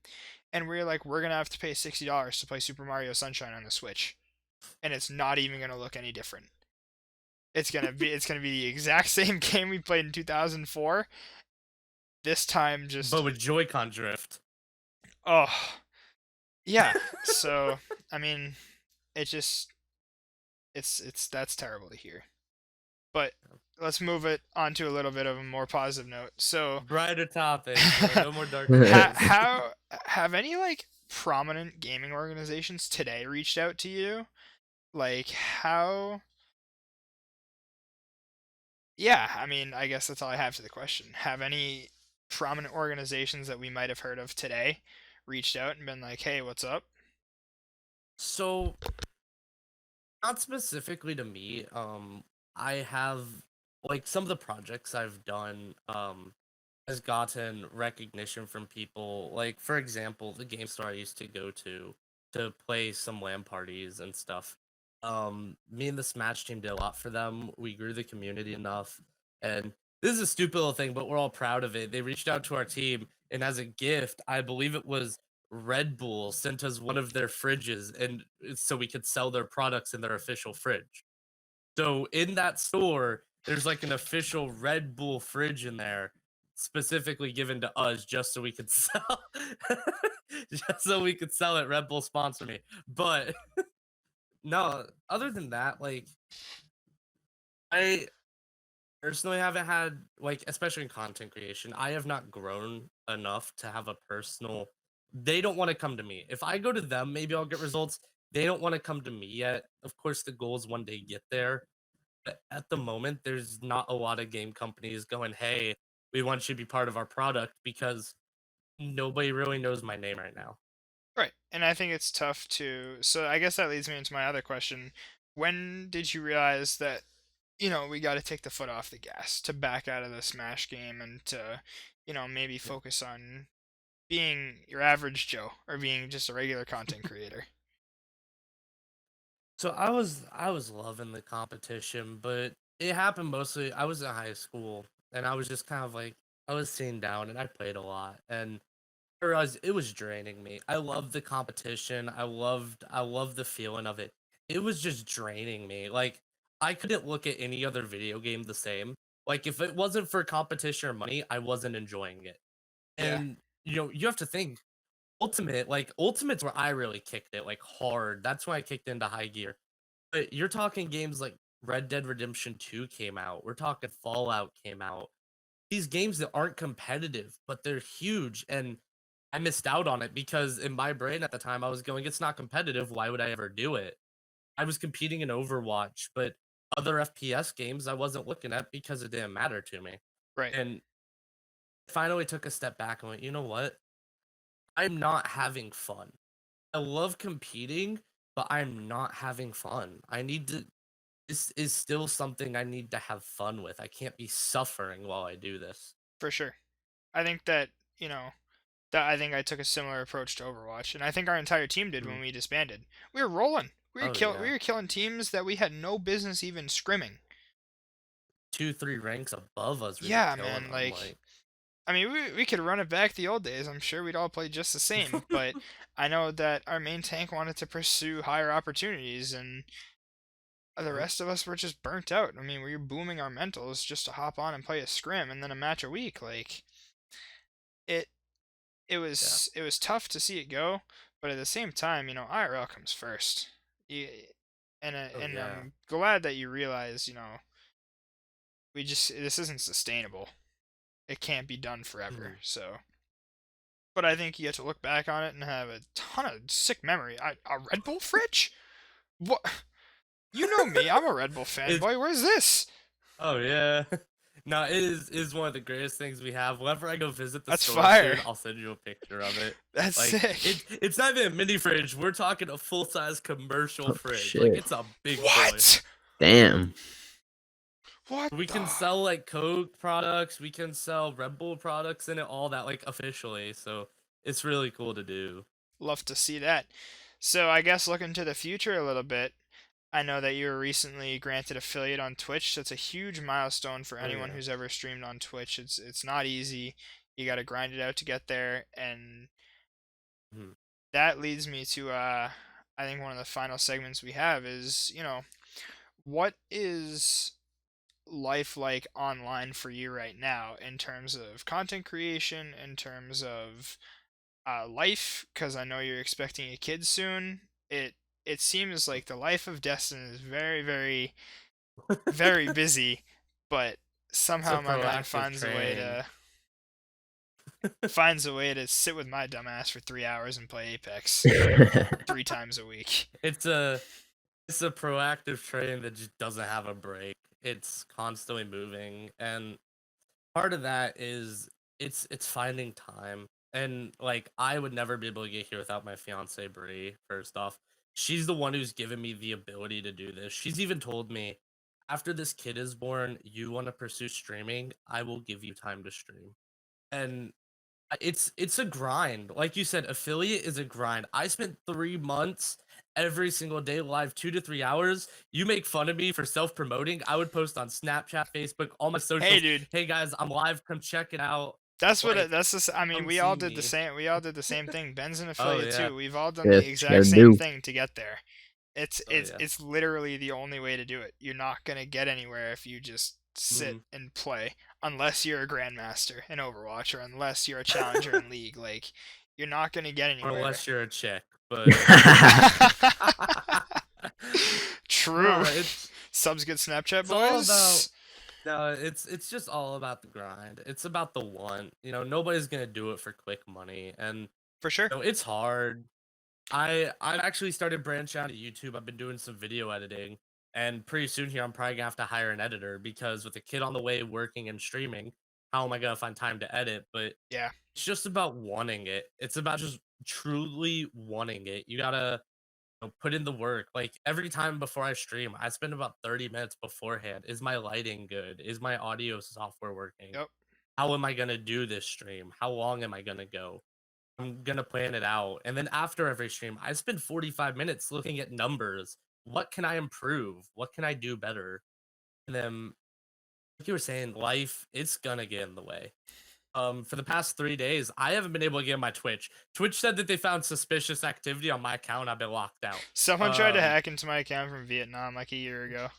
And we are like, we're gonna have to pay $60 to play Super Mario Sunshine on the Switch. And it's not even gonna look any different. It's gonna be the exact same game we played in 2004. This time But just with Joy-Con drift. oh yeah. So I mean, it just it's that's terrible to hear. But let's move it onto a little bit of a more positive note. So, Brighter topics, no more dark days. how have any like prominent gaming organizations today reached out to you? Like how? Yeah, I mean, I guess that's all I have to the question. Have any prominent organizations that we might have heard of today reached out and been like, "Hey, what's up?" So, not specifically to me, I have like some of the projects I've done, has gotten recognition from people. Like, for example, the game store I used to go to play some LAN parties and stuff. Me and the Smash team did a lot for them. We grew the community enough, and this is a stupid little thing, but we're all proud of it. They reached out to our team, and as a gift, I believe it was Red Bull sent us one of their fridges, and so we could sell their products in their official fridge. So in that store, there's like an official Red Bull fridge in there, specifically given to us just so we could sell, just so we could sell it. Red Bull sponsor me, but no. Other than that, like I personally haven't had like, especially in content creation, I have not grown enough to have a personal. They don't want to come to me. If I go to them, maybe I'll get results. They don't want to come to me yet. Of course, the goal is one day get there, at the moment, there's not a lot of game companies going, "Hey, we want you to be part of our product," because nobody really knows my name right now. Right. And I think it's tough to. So I guess that leads me into my other question. When did you realize that we got to take the foot off the gas to back out of the Smash game and to, maybe Yeah. focus on being your average Joe or being just a regular content creator? So I was loving the competition, but it happened mostly. I was in high school and I was just kind of like I was sitting down and I played a lot and I realized it was draining me. I loved the competition. I loved the feeling of it. It was just draining me. Like I couldn't look at any other video game the same. Like if it wasn't for competition or money, I wasn't enjoying it. Yeah. And you have to think. Ultimate's where I really kicked it, like, hard. That's when I kicked into high gear. But you're talking games like Red Dead Redemption 2 came out. We're talking Fallout came out. These games that aren't competitive, but they're huge, and I missed out on it because in my brain at the time, I was going, "It's not competitive, why would I ever do it?" I was competing in Overwatch, but other FPS games I wasn't looking at because it didn't matter to me. Right. And finally took a step back and went, "You know what? I'm not having fun. I love competing, but I'm not having fun. I need to this is still something I need to have fun with. I can't be suffering while I do this." For sure. I think that, that I think I took a similar approach to Overwatch, and I think our entire team did when Mhm. we disbanded. We were rolling. Oh, We yeah. were killing teams that we had no business even scrimming. 2, 3 ranks above us, we were Yeah, killing man, 'em, like like I mean, we could run it back the old days. I'm sure we'd all play just the same, but I know that our main tank wanted to pursue higher opportunities, and the Yep. rest of us were just burnt out. I mean, we were booming our mentals just to hop on and play a scrim and then a match a week. Like it, Yeah. it was tough to see it go, but at the same time, IRL comes first. You, Oh, and yeah. I'm glad that you realize, we just this isn't sustainable. It can't be done forever. Mhm. So. But I think you have to look back on it and have a ton of sick memory. A Red Bull fridge? What? You know me. I'm a Red Bull It's fanboy. Where's this? Oh, yeah. No, it is one of the greatest things we have. Whenever I go visit the That's store fire. soon, I'll send you a picture of it. That's Like, sick. it's not even a mini fridge, we're talking a full-size commercial Oh, fridge, like, shit. it's a big boy. What? Damn. What We the? can sell, like, Coke products, we can sell Red Bull products in it, all that, like, officially, so it's really cool to do. Love to see that. So I guess looking to the future a little bit, I know that you were recently granted affiliate on Twitch. That's a huge milestone for Oh, anyone yeah. who's ever streamed on Twitch. It's not easy. You got to grind it out to get there, and Mhm. that leads me to I think one of the final segments we have is, what is life like online for you right now in terms of content creation, in terms of life? Because I know you're expecting a kid soon. It seems like the life of Destin is very, very, very busy, but It's a somehow my man proactive train. finds a way to sit with my dumbass for 3 hours and play Apex 3 times a week. It's a proactive train that just doesn't have a break. It's constantly moving, and part of that is it's finding time. And like I would never be able to get here without my fiance Bree. First off, she's the one who's given me the ability to do this. She's even told me, after this kid is born, you want to pursue streaming, I will give you time to stream. And it's a grind. Like you said, affiliate is a grind. I spent 3 months every single day live 2 to 3 hours. You make fun of me for self-promoting. I would post on Snapchat, Facebook, all my Hey, socials. dude, "Hey guys, I'm live. Come check it out." that's what Like, that's just. I mean, come we all see did the me. same. We all did the same thing. Ben's an Oh affiliate yeah. too. We've all done the Yes, you exact gotta same do. thing to get there. It's Oh it's yeah. it's literally the only way to do it. You're not gonna get anywhere if you just sit Mhm. and play, unless you're a grandmaster in Overwatch or unless you're a challenger in League. Like, you're not gonna get Or anywhere. unless you're a chick, but True. no, it's Subs good Snapchat it's all boys. about no, it's just all about the grind. It's about the want. Nobody's gonna do it for quick money, and For sure. it's hard. I've actually started branching out to YouTube. I've been doing some video editing, and pretty soon here I'm probably gonna have to hire an editor because with a kid on the way working and streaming, how am I gonna find time to edit? But Yeah. it's just about wanting it. It's about just truly wanting it. You gotta put in the work. Like every time before I stream, I spend about 30 minutes beforehand. Is my lighting good? Is my audio software working? Yep. How am I gonna do this stream? How long am I gonna go? I'm gonna plan it out. And then after every stream, I spend 45 minutes looking at numbers. What can I improve? What can I do better? And then, like you were saying, life, it's gonna get in the way. For the past 3 days, I haven't been able to get on my Twitch. Twitch said that they found suspicious activity on my account. I've been locked out. Someone tried to Um, hack into my account from Vietnam like a year ago.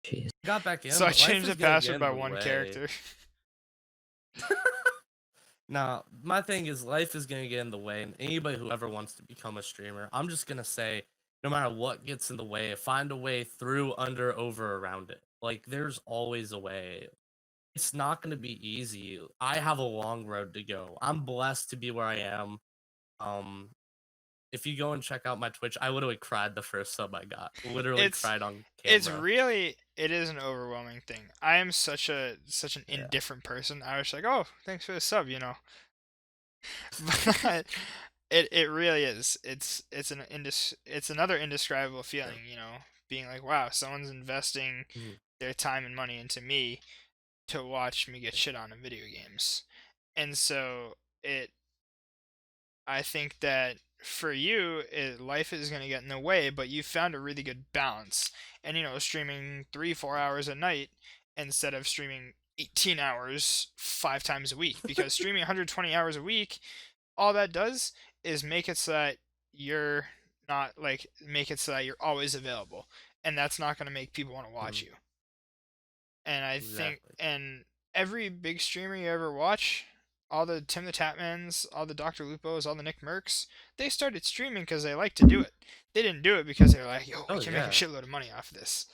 Jeez. got back in, So I but life changed is the gonna get password in by the one way. character. Now, my thing is life is gonna get in the way, and anybody who ever wants to become a streamer, I'm just gonna say, no matter what gets in the way, find a way through, under, over, around it. Like, there's always a way. It's not gonna be easy. I have a long road to go. I'm blessed to be where I am. Um, if you go and check out my Twitch, I literally cried the first sub I got. Literally It's cried on it's camera. really it is an overwhelming thing. I am such an Yeah. indifferent person. I was like, oh, thanks for the sub, you know. But it really is. It's another indescribable Yeah. feeling, you know, being like, wow, someone's investing Mhm. their time and money into me to watch me get Yeah. shit on in video games. And so it I think that for you, life is going to get in the way, but you found a really good balance. And, you know, streaming 3, 4 hours a night instead of streaming 18 hours 5 times a week. Because streaming 120 hours a week, all that does is make it so that you're not like, make it so that you're always available. And that's not going to make people want to watch Mhm. you. And I think, Exactly. and every big streamer you ever watch, all the Tim the Tatmans, all the Dr. Lupos, all the Nick Mercs, they started streaming because they like to do it. They didn't do it because they were like, yo, we Oh can make a yeah. shitload of money off of this.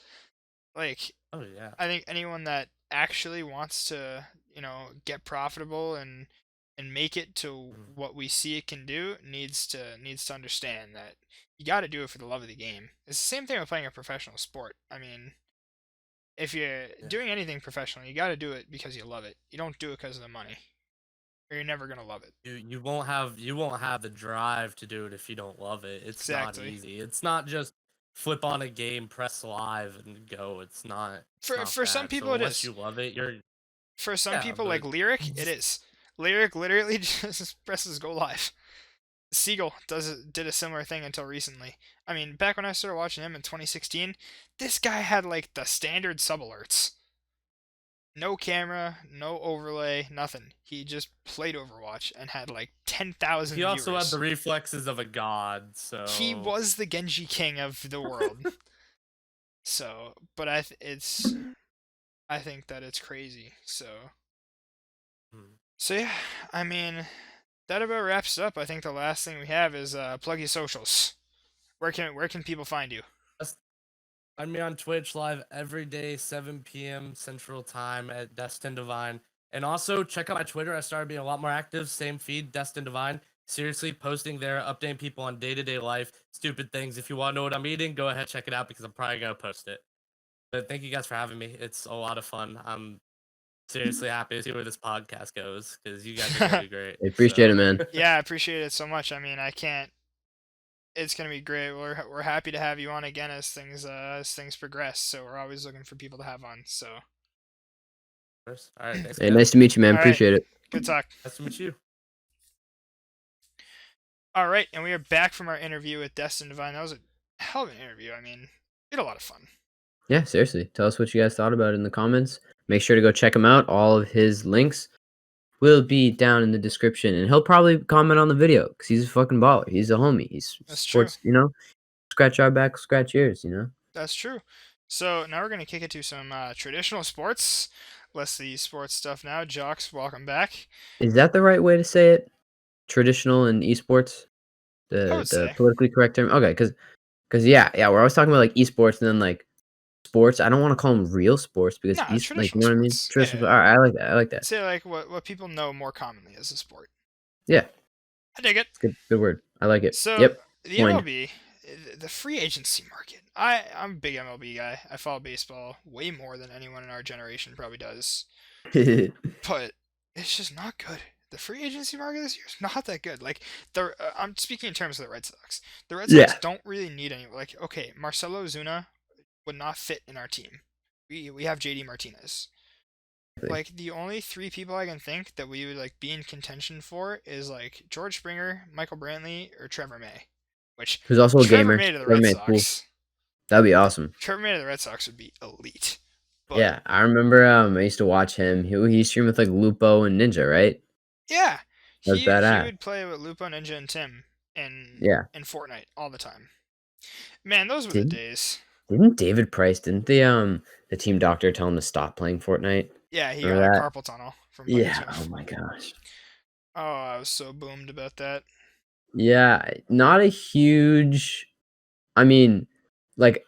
Like, Oh yeah. I think anyone that actually wants to, you know, get profitable and make it to Mhm. what we see it can do needs to understand that you got to do it for the love of the game. It's the same thing with playing a professional sport. I mean, if you're Yeah. doing anything professional, you got to do it because you love it. You don't do it because of the money, or you're never gonna love it. You won't have the drive to do it if you don't love it. It's not Exactly. easy. It's not just flip on a game, press live, and go. It's not For some that. people, So it unless is. you love it, you're For some yeah. people, like But Lyric, it is. Lyric literally just presses go live. Siegel did a similar thing until recently. I mean, back when I started watching him in 2016, this guy had like the standard sub alerts. No camera, no overlay, nothing. He just played Overwatch and had like he 10,000 also had the viewers. reflexes of a god. He So was the Genji King of the world. So, but I think that it's crazy. hmm, So yeah, I mean, that about wraps it up. I think the last thing we have is plug your socials. Where can people find you? that's find me on Twitch live every day, 7 p.m. Central Time at Des10Divine. And also check out my Twitter. I started being a lot more active. Same feed, Des10Divine. Seriously, posting there, updating people on day-to-day life, stupid things. If you want to know what I'm eating, go ahead check it out because I'm probably gonna post it. But thank you guys for having me. It's a lot of fun. I'm seriously happy to see where this podcast goes because you guys are gonna do great. I appreciate it, So man. Yeah, I appreciate it so much. I mean, I can't. It's gonna be great. We're happy to have you on again as things progress. So we're always looking for people to have on. So all right, thanks Hey, nice guys. to meet you, man. all right, Appreciate it. good talk. Nice to meet you. All right, and we are back from our interview with Destin Divine. That was a hell of an interview. I mean, we had a lot of fun. Yeah, seriously. Tell us what you guys thought about it in the comments. Make sure to go check him out. All of his links will be down in the description, and he'll probably comment on the video because he's a fucking baller. He's a homie. He's That's true. sports, scratch our back, scratch yours. That's true. So now we're gonna kick it to some traditional sports. Less the sports stuff now. Jocks, welcome back. Is that the right way to say it? Traditional and esports, I the would the say. politically correct term. Okay, because yeah, we're always talking about like esports and then like sports. I don't want to call them real sports because Nah, like traditional you know what I mean. sports. Traditional. Yeah. All right, I like that. I like that. Say like what people know more commonly as a sport. Yeah, I dig it. it's good word. I like it. So Yep. the Coined. MLB, the free agency market. I'm a big MLB guy. I follow baseball way more than anyone in our generation probably does. But it's just not good. The free agency market this year is not that good. Like I'm speaking in terms of the Red Sox. The Red Sox Yeah. don't really need any. Like okay, Marcelo Zuna would not fit in our team. We have JD Martinez. Like the only three people I can think that we would like be in contention for is like George Springer, Michael Brantley, or Trevor May. Which Who's also a Trevor gamer. May to the Trevor Red May's cool. Sox. That'd be awesome. Trevor May to the Red Sox would be elite. But Yeah, I remember. I used to watch him. He streamed with like Lupo and Ninja, right? yeah, That's he badass. would play with Lupo Ninja and Tim in Yeah. in Fortnite all the time. Man, those were the Didn't days. didn't David Price? Didn't the team doctor tell him to stop playing Fortnite? Yeah, he got Remember a that? carpal tunnel from playing Yeah. too. Oh my gosh. Oh, I was so boomed about that. Yeah, not a huge I mean, like,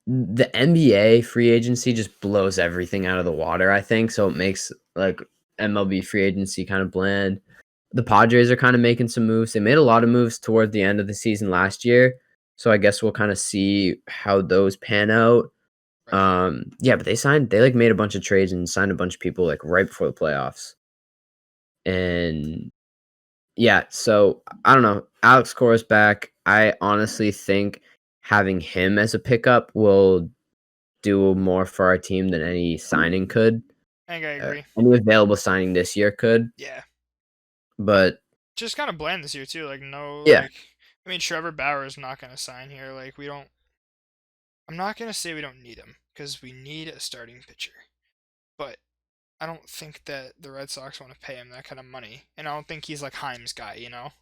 the NBA free agency just blows everything out of the water, I think, so it makes, like, MLB free agency kind of bland. The Padres are kinda making some moves. They made a lot of moves toward the end of the season last year, so I guess we'll kinda see how those pan out. Right. Yeah, but they, like, made a bunch of trades and signed a bunch of people, like, right before the playoffs. And yeah, so I don't know. Alex Cora's back. I honestly think having him as a pickup will do more for our team than any signing could. I think I agree. Any available signing this year could, Yeah. but Just kind of bland this year too. Like no, yeah, like I mean, Trevor Bauer is not going to sign here. Like we don't. I'm not going to say we don't need him because we need a starting pitcher, but I don't think that the Red Sox want to pay him that kind of money, and I don't think he's like Heim's guy. You know.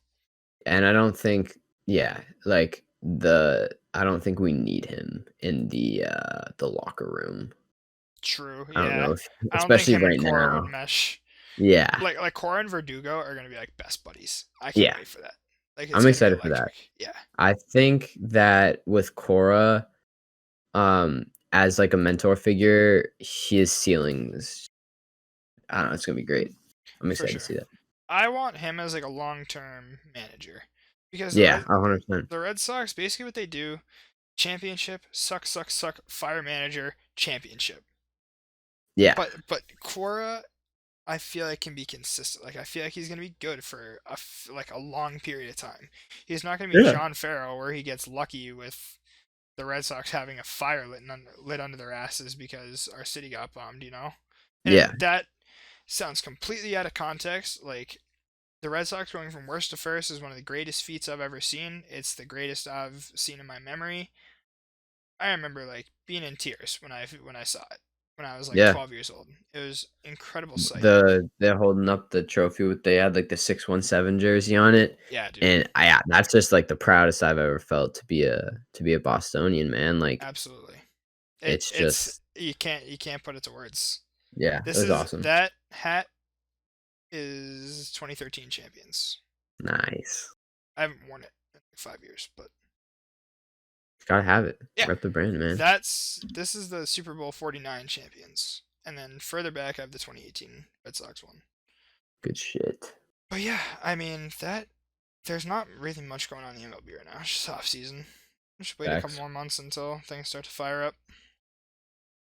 and I don't think yeah, I don't think we need him in the locker room. True. I don't Yeah. know if I don't think especially him and right Cora now. would mesh. Yeah. Like Cora and Verdugo are going to be like best buddies. I can't Yeah. wait for that. Like it's I'm going to be excited for that. electric. Yeah. I think that with Cora, as like a mentor figure, his ceilings I don't know, it's gonna be great. I'm For excited to sure. see that. I want him as like a long-term manager because Yeah, 100%. The Red Sox basically what they do championship suck suck suck fire manager championship. Yeah. But Cora I feel like can be consistent. Like I feel like he's gonna be good for like a long period of time. He's not gonna be Yeah. John Farrell where he gets lucky with the Red Sox having a fire lit under their asses because our city got bombed. You know, Yeah. and that sounds completely out of context. Like the Red Sox going from worst to first is one of the greatest feats I've ever seen. It's the greatest I've seen in my memory. I remember like being in tears when I saw it when I was like Yeah. 12 years old. It was incredible sight. They're holding up the trophy with they had, like, the 617 jersey on it, Yeah, dude. and I yeah, that's just, like, the proudest I've ever felt to be a Bostonian, man, like, Absolutely. it's It's just you can't put it to words. yeah, it This was is awesome. that hat is 2013 champions. Nice. I haven't worn it in like 5 years, but Gotta have it. yeah, Rep the brand, man. this is the Super Bowl 49 champions, and then further back I have the 2018 Red Sox one. Good shit. But yeah, I mean that there's not really much going on in the MLB right now. It's just off season. Just wait a couple Facts. more months until things start to fire up.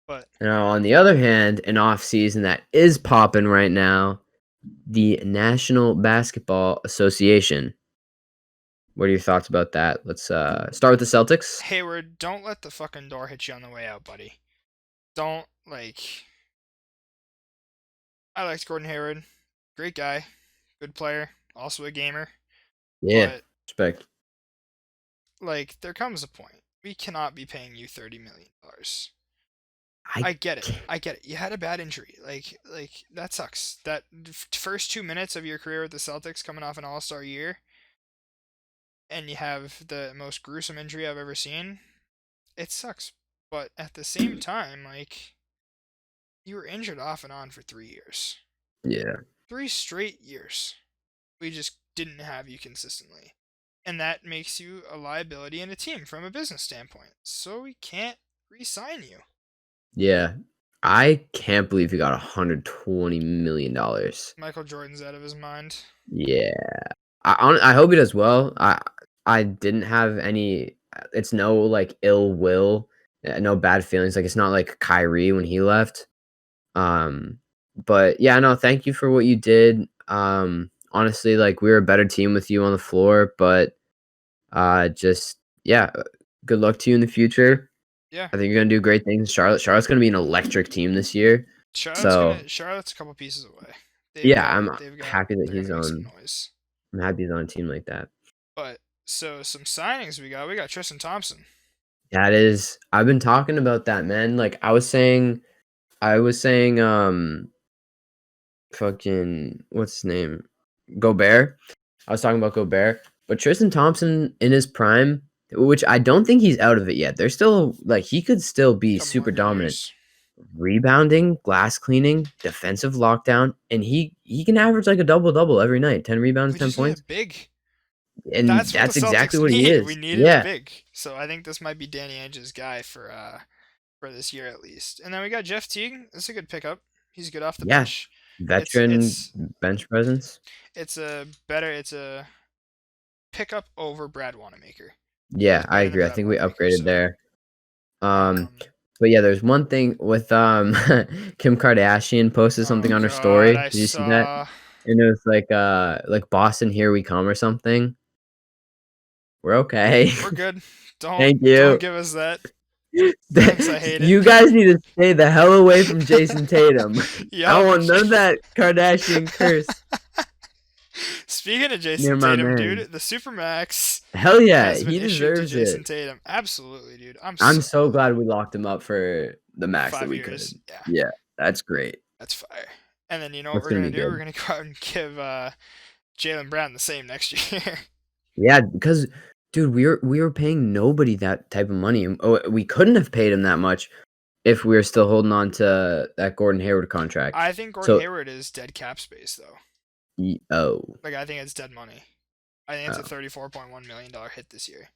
But Now, on the other hand, an off season that is popping right now, the National Basketball Association. What are your thoughts about that? Let's start with the Celtics. Hayward, don't let the fucking door hit you on the way out, buddy. Don't like. I liked Gordon Hayward. Great guy, good player, also a gamer. Yeah, But respect. like, there comes a point we cannot be paying you $30 million. I I get it. can't. I get it. You had a bad injury. Like that sucks. That first 2 minutes of your career with the Celtics, coming off an All Star year, and you have the most gruesome injury I've ever seen. It sucks. But at the same time, like you were injured off and on for 3 years, Yeah, 3 straight years. We just didn't have you consistently, and that makes you a liability in a team from a business standpoint. So we can't re-sign you. yeah. I can't believe he got $120 million. Michael Jordan's out of his mind. Yeah, I hope he does well. I didn't have any. It's no like ill will, no bad feelings. Like it's not like Kyrie when he left. Um, but yeah, no, thank you for what you did. Honestly, like we were a better team with you on the floor, but just yeah, good luck to you in the future. Yeah, I think you're gonna do great things in Charlotte. Charlotte's gonna be an electric team this year. So Charlotte's a couple pieces away. yeah, I'm They've got happy that they're he's gonna make some on. noise. I'm happy he's on a team like that. But so some signings we got Tristan Thompson. That is, I've been talking about that, man. Like I was saying, fucking, what's his name? Gobert. I was talking about Gobert, but Tristan Thompson in his prime, which I don't think he's out of it yet. There's still like he could still be Couple more super good dominant. years. rebounding, glass cleaning, defensive lockdown, and he can average like a double-double every night, 10 rebounds, We 10 just need a points, big. and That's what the that's exactly Celtics what he need. We is. needed a Yeah, big. So I think this might be Danny Ainge's guy for this year at least. And then we got Jeff Teague. That's a good pickup. He's good off the yeah, bench. It's veteran it's bench presence. it's a pickup over Brad Wanamaker. Yeah, He's I better than agree. I Brad think we Wanamaker. upgraded So there. Um, um but yeah, there's one thing with Kim Kardashian posted oh something on her god, story. I Did you see that? saw. And it was like Boston, here we come or something. We're okay. We're good. Don't Thank don't you. give us that. Thanks, I hate it. You guys need to stay the hell away from Jason Tatum. I Yup. don't want none of that Kardashian curse Speaking of near Jason my Tatum, man. dude, the Supermax Hell yeah, has been he issued to deserves Jason it. Tatum. Absolutely, dude. I'm so glad we locked him up for the max that 5 we years. could. Yeah, Yeah, that's great. that's fire. And then you know what That's we're gonna gonna be do? We're good. gonna go out and give Jalen Brown the same next year. Yeah, because dude, we were paying nobody that type of money. Oh, we couldn't have paid him that much if we were still holding on to that Gordon Hayward contract. I think Gordon So, Hayward is dead cap space though. oh, Like I think it's dead money. I think it's a oh, $34.1 million hit this year.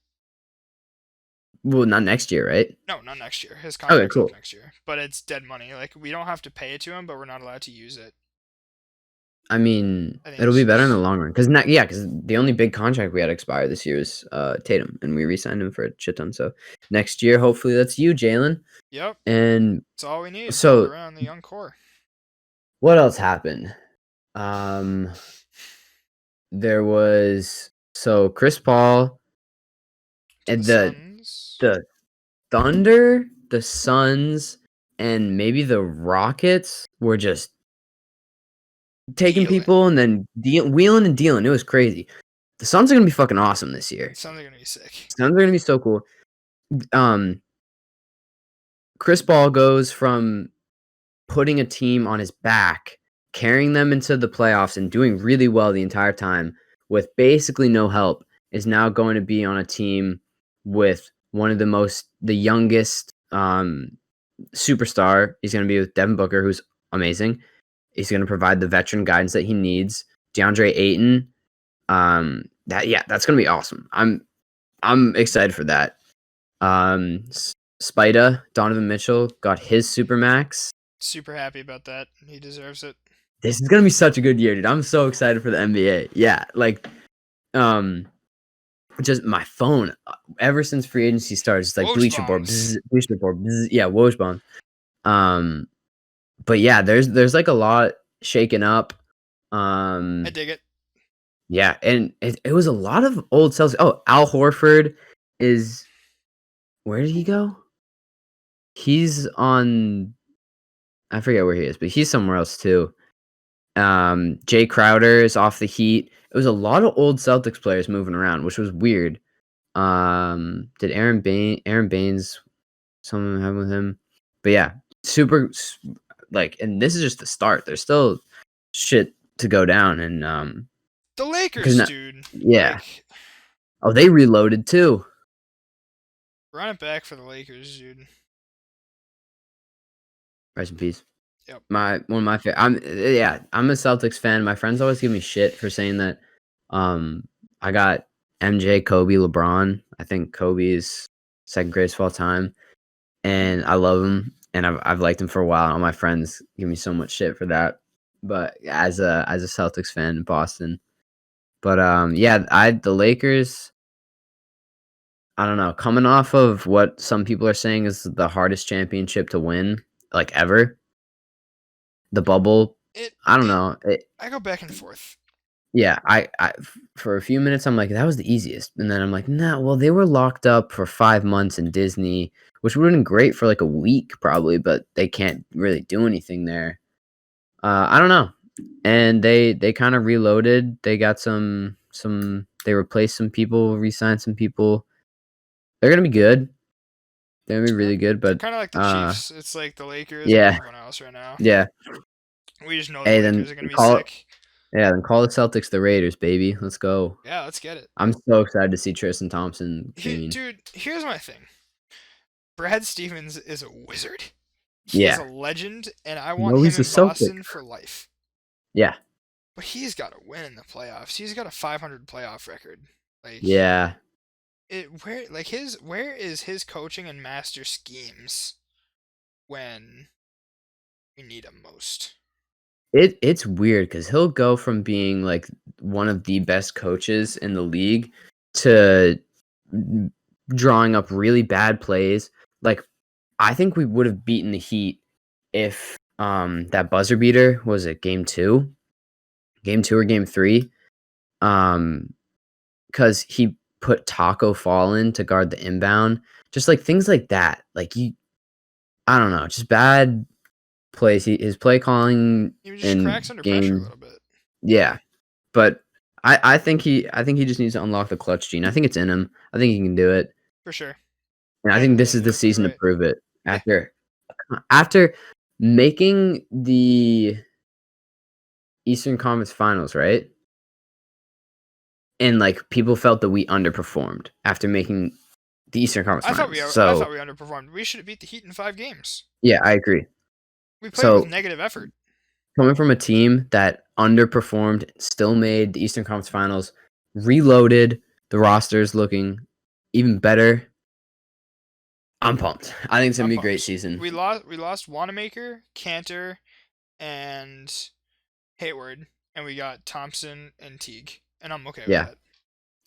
well, not next year, right? No, not next year. His Okay, contract's up cool. next year, but it's dead money. Like we don't have to pay it to him, but we're not allowed to use it. I mean, I think it'll it's be better in the just long run because not yeah, because the only big contract we had expire this year is Tatum, and we re-signed him for a shit ton. So next year, hopefully, that's you, Jalen. yep. And It's all we need. Build so, around the young core. what else happened? Um, there was Chris Paul To the and the Suns. the Thunder, the Suns, and maybe the Rockets were just taking Dealing. people and then wheeling and dealing. It was crazy. The Suns are gonna be fucking awesome this year. Suns are gonna be sick. Suns are gonna be so cool. Um, Chris Paul goes from putting a team on his back, carrying them into the playoffs, and doing really well the entire time with basically no help, is now going to be on a team with one of the youngest superstar. He's going to be with Devin Booker, who's amazing. He's going to provide the veteran guidance that he needs. DeAndre Ayton, that's going to be awesome. I'm excited for that. Spida, Donovan Mitchell got his supermax. Super happy about that. He deserves it. This is gonna be such a good year, dude. I'm so excited for the NBA. Yeah, like, just my phone. Ever since free agency started, it's like Woj Bleacher Report, bombs. Bleacher Report, yeah, Woj bomb. But yeah, there's like a lot shaken up. I dig it. Yeah, and it was a lot of old Celtics. Oh, Al Horford is where did he go? He's on. I forget where he is, but he's somewhere else too. Jay Crowder is off the Heat. It was a lot of old Celtics players moving around, which was weird. Did Aaron Baines someone have with him? But yeah, like, and this is just the start. There's still shit to go down, and The because Lakers, dude. yeah. Like, Oh, they reloaded too. run it back for the Lakers, dude. Rest in peace. Yep. One of my favorite. I'm a Celtics fan. My friends always give me shit for saying that. I got MJ, Kobe, LeBron. I think Kobe is second greatest of all time, and I love him, and I've liked him for a while. And all my friends give me so much shit for that. But as a Celtics fan in Boston, but yeah, the Lakers. I don't know. Coming off of what some people are saying is the hardest championship to win, like ever, the bubble. It I don't it know. I go back and forth. Yeah, for a few minutes I'm like that was the easiest, and then I'm like, nah. Well, they were locked up for 5 months in Disney, which would have been great for like a week probably, but they can't really do anything there. I don't know, and they kind of reloaded. They got some. They replaced some people, re-signed some people. They're gonna be good. They're gonna be really good, They're but kind of like the Chiefs. It's like the Lakers and yeah, everyone else right now. yeah. We just know the Hey, Lakers then are gonna be call sick. then call the Celtics the Raiders, baby. Let's go. Yeah, let's get it. I'm so excited to see Tristan Thompson. I mean, Dude, here's my thing. Brad Stevens is a wizard. He is Yeah. a legend, and I want No, him he's a in Celtic. Boston for life. Yeah. But he's got to win in the playoffs. He's got a 500 playoff record. Like Yeah. where is his coaching and master schemes when we need him most? It's weird because he'll go from being like one of the best coaches in the league to drawing up really bad plays. Like I think we would have beaten the Heat if that buzzer beater was it game two or game three, because he put Taco Fall in to guard the inbound, just like things like that. Like I don't know, just bad plays. His play calling He just in cracks under pressure a game, little bit. yeah. But I think he just needs to unlock the clutch gene. I think it's in him. I think he can do it. For sure. And I think And this is the you'll be season to right. prove it. Yeah. After making the Eastern Conference Finals, right? And like people felt that we underperformed after making the Eastern Conference Finals. I thought So we underperformed. We should have beat the Heat in 5 games. yeah, I agree. We played with So negative effort. coming from a team that underperformed, still made the Eastern Conference Finals, reloaded, the roster's looking even better. I'm pumped. I think it's gonna I'm be a great pumped. season. We lost Wanamaker, Cantor, and Hayward, and we got Thompson and Teague, and I'm okay with Yeah. that.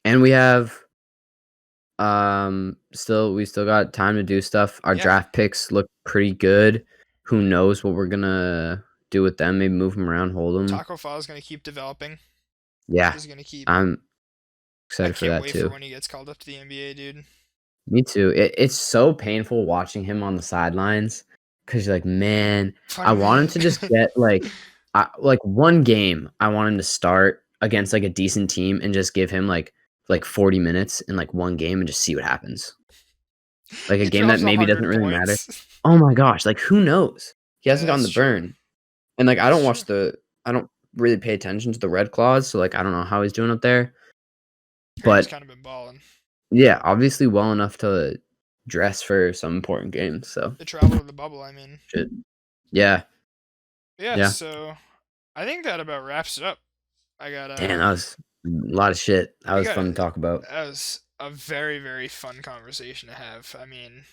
And we have we still got time to do stuff. Our Yeah. draft picks look pretty good. Who knows what we're gonna do with them? Maybe move them around, hold them. Taco Fall is gonna keep developing. Yeah, He's gonna keep. I'm I excited for can't that wait for too. when he gets called up to the NBA, dude. Me too. It's so painful watching him on the sidelines because you're like, man, I Funny want him man. to just get like one game. I want him to start against like a decent team and just give him like 40 minutes in like one game and just see what happens. Like a He game that drops maybe doesn't 100 really matter. points. Oh my gosh, like who knows? He Yeah, hasn't gotten that's the true. burn. And like That's true. I don't really pay attention to the Red Claws, so like I don't know how he's doing up there. Heard he's But kind of been balling. yeah, obviously well enough to dress for some important games. So The travel to the bubble, I mean. shit. Yeah. Yeah, Yeah. so I think that about wraps it up. I got Damn, that was a lot of shit. That we was got fun to talk about. that was a very, very fun conversation to have. I mean,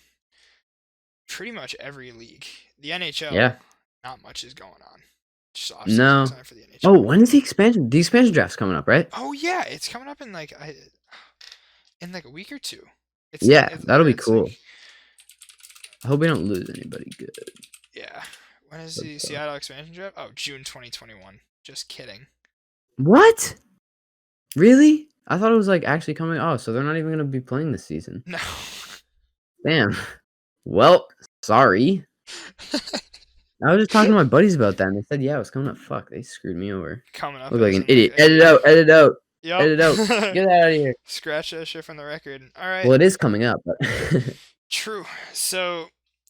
pretty much every league. The NHL, Yeah. not much is going on. Just off-season No. time for the NHL. Oh, when is the expansion? The expansion draft's coming up, right? Oh yeah, it's coming up in like a week or two. Yeah, that'll be it's cool. like, I hope we don't lose anybody good. yeah. When is the Seattle expansion draft? Oh, June 2021. Just kidding. What? Really? I thought it was like actually coming. Oh, so they're not even gonna be playing this season. No. Damn. Well, sorry. I was just talking to my buddies about that, and they said, "Yeah, it was coming up." Fuck, they screwed me over. Coming up Look like as an in, idiot. like, Edit out. Edit out. Yep. Edit out. Get that out of here. Scratch that shit from the record. All right. Well, it is coming up, but True. So,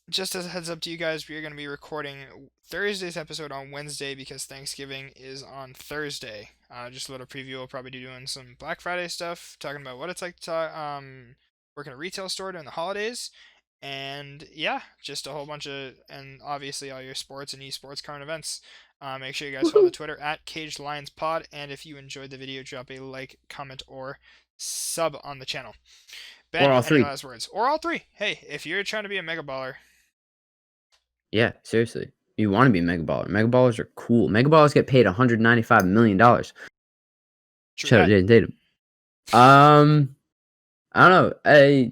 just as a heads up to you guys, we are going to be recording Thursday's episode on Wednesday because Thanksgiving is on Thursday. Just a little preview. We'll probably be doing some Black Friday stuff, talking about what it's like to work in a retail store during the holidays. And yeah, just a whole bunch of, and obviously all your sports and esports current events. Make sure you guys follow the Twitter at Caged Lions Pod, and if you enjoyed the video, drop a like, comment, or sub on the channel. Ben, Or all any three. last words? Or all three. Hey, if you're trying to be a mega baller, yeah, seriously, you want to be a mega baller. Mega ballers are cool. Mega ballers get paid $195 million. true Shout out that. Jaden Tatum. I don't know.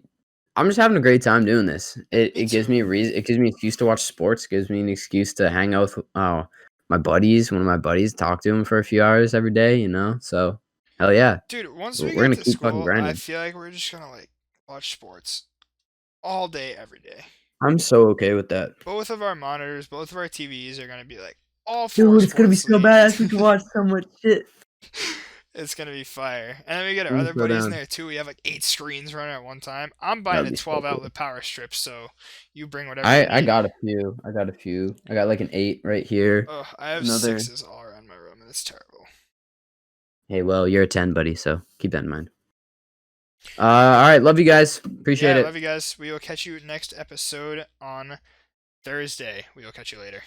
I'm just having a great time doing this. It gives too. me a reason. It gives me an excuse to watch sports. It gives me an excuse to hang out with my buddies. One of my buddies, talk to him for a few hours every day. You know, so hell yeah. Dude, once we We're get gonna to keep fucking school, I grinding. feel like we're just gonna like watch sports all day, every day. I'm so okay with that. Both of our monitors, both of our TVs are gonna be like all Dude, four it's gonna be sports so leagues. badass. We can watch so much shit. It's gonna be fire. And then we get our I'm other so buddies in down. there too. We have like 8 screens running at one time. I'm That buying would a be so 12 cool. outlet power strip, so you bring whatever you I need. got a few. I got like an 8 right here. Oh, I have Another. 6s all around my room, and it's terrible. Hey, well, you're a 10, buddy. So keep that in mind. All right, love you guys. Appreciate Yeah, it. love you guys. We will catch you next episode on Thursday. We will catch you later.